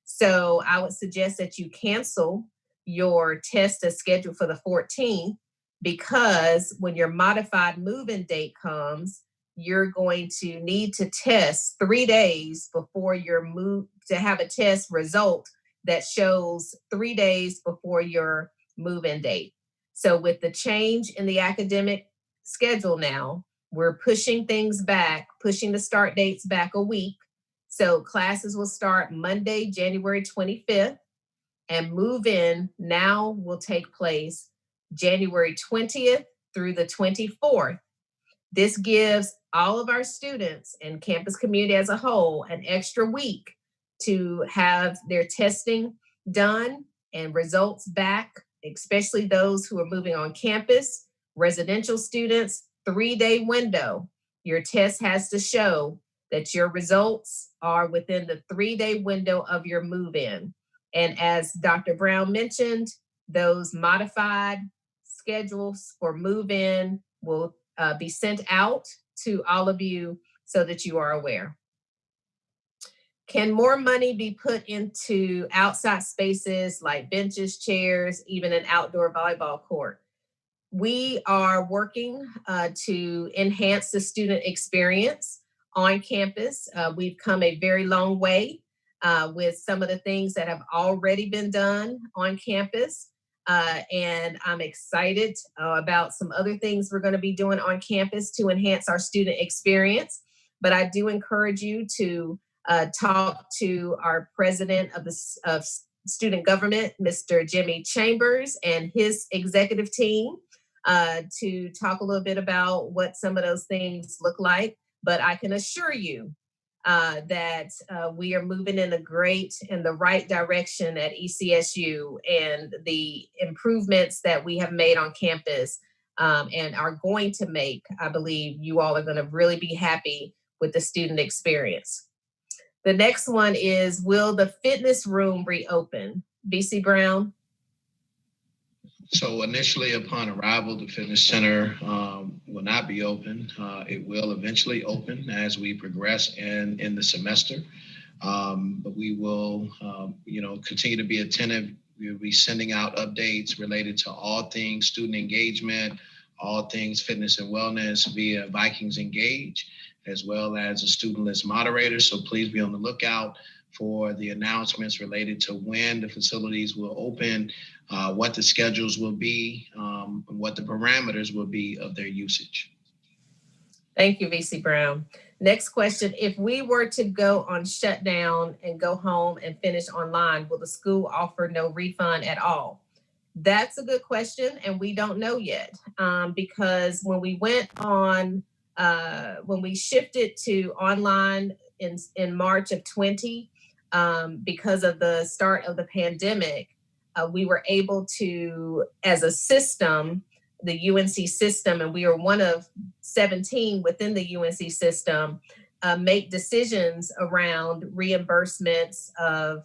So I would suggest that you cancel your test as scheduled for the 14th, because when your modified move-in date comes, you're going to need to test 3 days before your move to have a test result that shows 3 days before your move-in date. So with the change in the academic schedule now, we're pushing things back, pushing the start dates back a week. So classes will start Monday, January 25th, and move-in now will take place January 20th through the 24th. This gives all of our students and campus community as a whole an extra week to have their testing done and results back, especially those who are moving on campus. Residential students, 3-day window. Your test has to show that your results are within the 3-day window of your move-in. And as Dr. Brown mentioned, those modified schedules for move-in will be sent out to all of you so that you are aware. Can more money be put into outside spaces like benches, chairs, even an outdoor volleyball court? We are working to enhance the student experience on campus. We've come a very long way with some of the things that have already been done on campus. And I'm excited about some other things we're going to be doing on campus to enhance our student experience. But I do encourage you to talk to our president of student government, Mr. Jimmy Chambers, and his executive team to talk a little bit about what some of those things look like. But I can assure you that we are moving in the right direction at ECSU, and the improvements that we have made on campus and are going to make, I believe you all are going to really be happy with the student experience. The next one is, will the fitness room reopen? BC Brown? So initially upon arrival, the fitness center will not be open. It will eventually open as we progress in the semester. But we will, continue to be attentive. We'll be sending out updates related to all things student engagement, all things fitness and wellness via Vikings Engage, as well as a student list moderator. So please be on the lookout for the announcements related to when the facilities will open, what the schedules will be, what the parameters will be of their usage. Thank you, VC Brown. Next question, if we were to go on shutdown and go home and finish online, will the school offer no refund at all? That's a good question, and we don't know yet, because when we shifted to online in March of 20, because of the start of the pandemic, we were able to, as a system, the UNC system, and we are one of 17 within the UNC system, make decisions around reimbursements of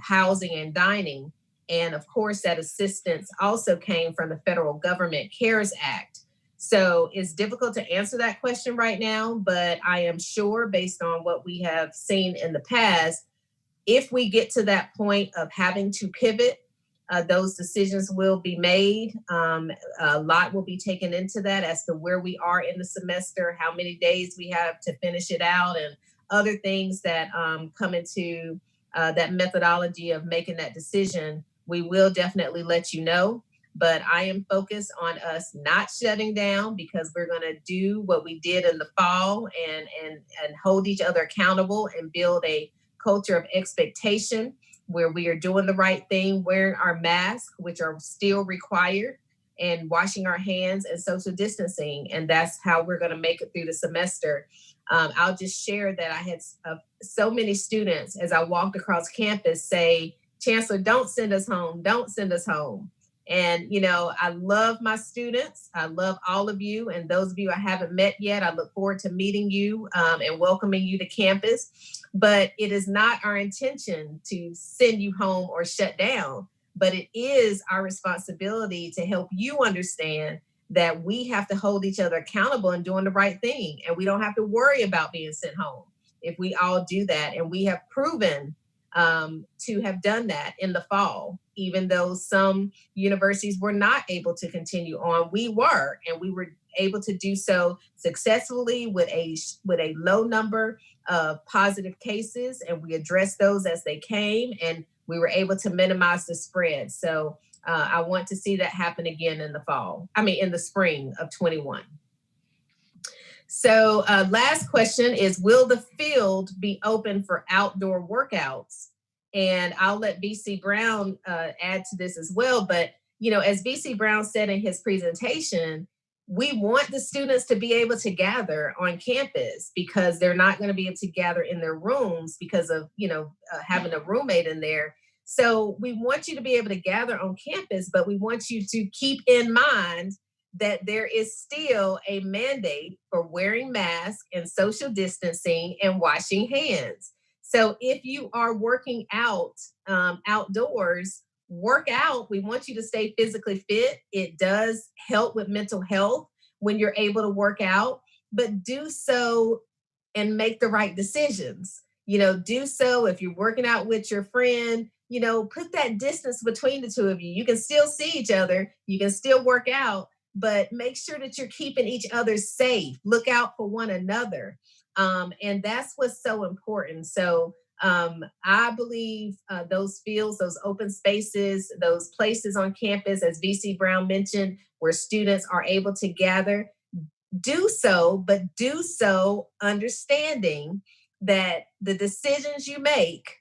housing and dining. And of course, that assistance also came from the federal government CARES Act. So it's difficult to answer that question right now, but I am sure, based on what we have seen in the past, if we get to that point of having to pivot, those decisions will be made. A lot will be taken into that as to where we are in the semester, how many days we have to finish it out, and other things that come into that methodology of making that decision. We will definitely let you know. But I am focused on us not shutting down, because we're going to do what we did in the fall and hold each other accountable and build a culture of expectation where we are doing the right thing, wearing our masks, which are still required, and washing our hands and social distancing. And that's how we're going to make it through the semester. I'll just share that I had so many students, as I walked across campus, say, "Chancellor, don't send us home. Don't send us home." And, I love my students. I love all of you. And those of you I haven't met yet, I look forward to meeting you and welcoming you to campus. But it is not our intention to send you home or shut down. But it is our responsibility to help you understand that we have to hold each other accountable and doing the right thing. And we don't have to worry about being sent home if we all do that. And we have proven to have done that in the fall. Even though some universities were not able to continue on, we were, and we were able to do so successfully with a low number of positive cases, and we addressed those as they came, and we were able to minimize the spread. So I want to see that happen again in the spring of 21. So last question is, will the field be open for outdoor workouts? And I'll let VC Brown add to this as well. But, as VC Brown said in his presentation, we want the students to be able to gather on campus because they're not going to be able to gather in their rooms because of, having a roommate in there. So we want you to be able to gather on campus, but we want you to keep in mind that there is still a mandate for wearing masks and social distancing and washing hands. So if you are working out outdoors, work out. We want you to stay physically fit. It does help with mental health when you're able to work out, but do so and make the right decisions. Do so if you're working out with your friend, put that distance between the two of you. You can still see each other. You can still work out, but make sure that you're keeping each other safe. Look out for one another. And that's what's so important. So I believe those fields, those open spaces, those places on campus, as VC Brown mentioned, where students are able to gather, do so, but do so understanding that the decisions you make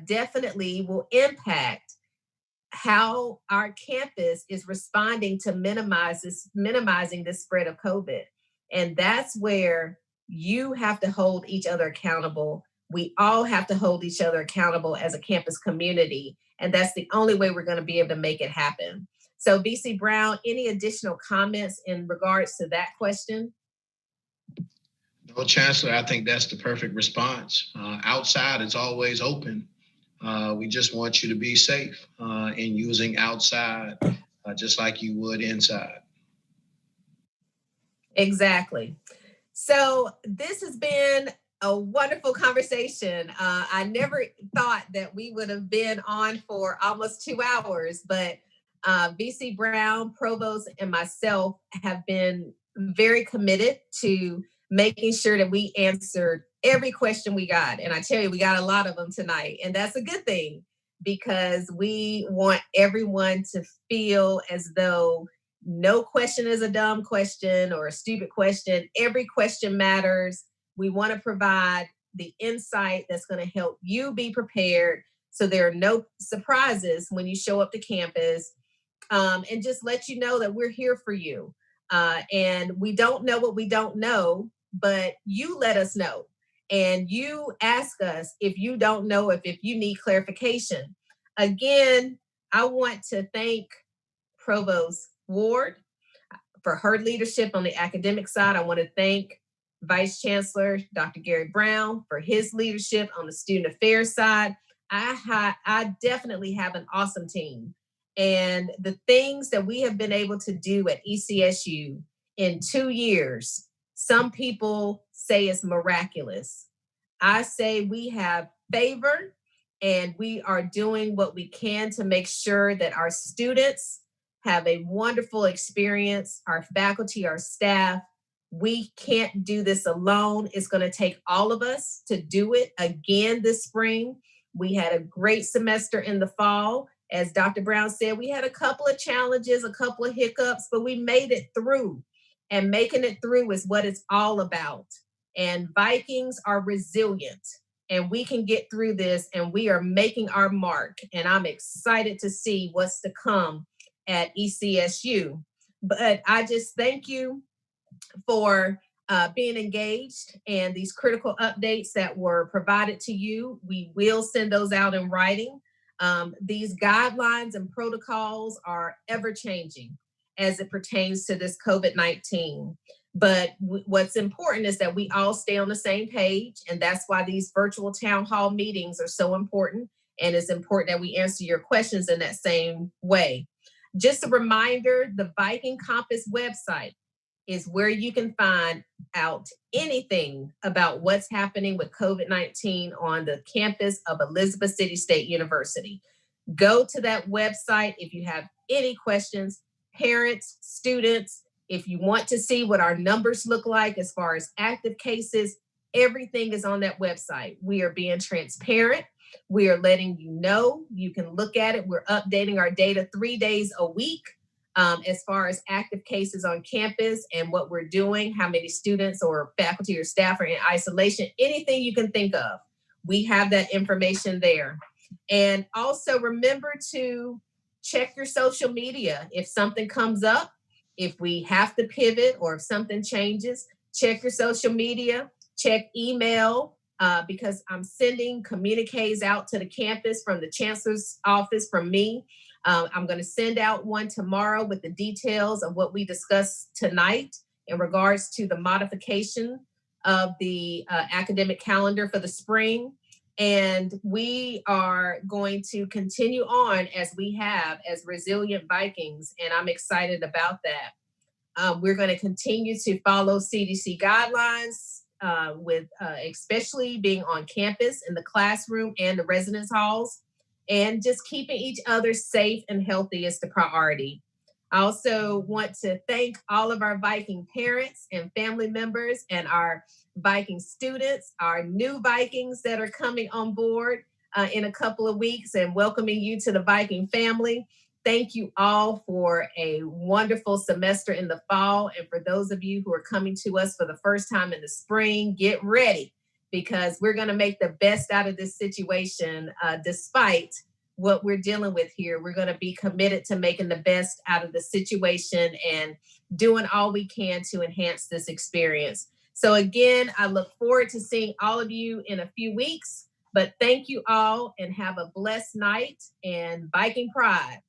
definitely will impact how our campus is responding to minimizing the spread of COVID. And that's where you have to hold each other accountable. We all have to hold each other accountable as a campus community. And that's the only way we're going to be able to make it happen. So VC Brown, any additional comments in regards to that question? Well, Chancellor, I think that's the perfect response. Outside is always open. We just want you to be safe in using outside, just like you would inside. Exactly. So this has been a wonderful conversation. I never thought that we would have been on for almost 2 hours, but VC Brown, Provost, and myself have been very committed to making sure that we answered every question we got. And I tell you, we got a lot of them tonight. And that's a good thing because we want everyone to feel as though no question is a dumb question or a stupid question. Every question matters. We want to provide the insight that's going to help you be prepared so there are no surprises when you show up to campus, and just let you know that we're here for you. And we don't know what we don't know, but you let us know. And you ask us if you don't know, if you need clarification. Again, I want to thank Provost Ward for her leadership on the academic side. I want to thank Vice Chancellor Dr. Karrie Brown for his leadership on the student affairs side. I definitely have an awesome team. And the things that we have been able to do at ECSU in 2 years, some people say it's miraculous. I say we have favor and we are doing what we can to make sure that our students have a wonderful experience, our faculty, our staff. We can't do this alone. It's going to take all of us to do it again this spring. We had a great semester in the fall. As Dr. Brown said, we had a couple of challenges, a couple of hiccups, but we made it through. And making it through is what it's all about. And Vikings are resilient. And we can get through this, and we are making our mark. And I'm excited to see what's to come at ECSU. But I just thank you for being engaged and these critical updates that were provided to you. We will send those out in writing. These guidelines and protocols are ever changing as it pertains to this COVID-19. But what's important is that we all stay on the same page. And that's why these virtual town hall meetings are so important. And it's important that we answer your questions in that same way. Just a reminder, the Viking Compass website is where you can find out anything about what's happening with COVID-19 on the campus of Elizabeth City State University. Go to that website if you have any questions. Parents, students, if you want to see what our numbers look like as far as active cases, everything is on that website. We are being transparent. We are letting you know. You can look at it. We're updating our data 3 days a week as far as active cases on campus and what we're doing, how many students or faculty or staff are in isolation, anything you can think of. We have that information there. And also remember to check your social media. If something comes up, if we have to pivot or if something changes, check your social media, check email, because I'm sending communiques out to the campus from the Chancellor's office from me. I'm going to send out one tomorrow with the details of what we discussed tonight in regards to the modification of the academic calendar for the spring. And we are going to continue on as we have as Resilient Vikings, and I'm excited about that. We're going to continue to follow CDC guidelines with especially being on campus in the classroom and the residence halls, and just keeping each other safe and healthy is the priority. I also want to thank all of our Viking parents and family members and our Viking students, our new Vikings that are coming on board in a couple of weeks, and welcoming you to the Viking family. Thank you all for a wonderful semester in the fall. And for those of you who are coming to us for the first time in the spring, get ready, because we're going to make the best out of this situation despite what we're dealing with here. We're going to be committed to making the best out of the situation and doing all we can to enhance this experience. So again, I look forward to seeing all of you in a few weeks, but thank you all and have a blessed night and Viking Pride.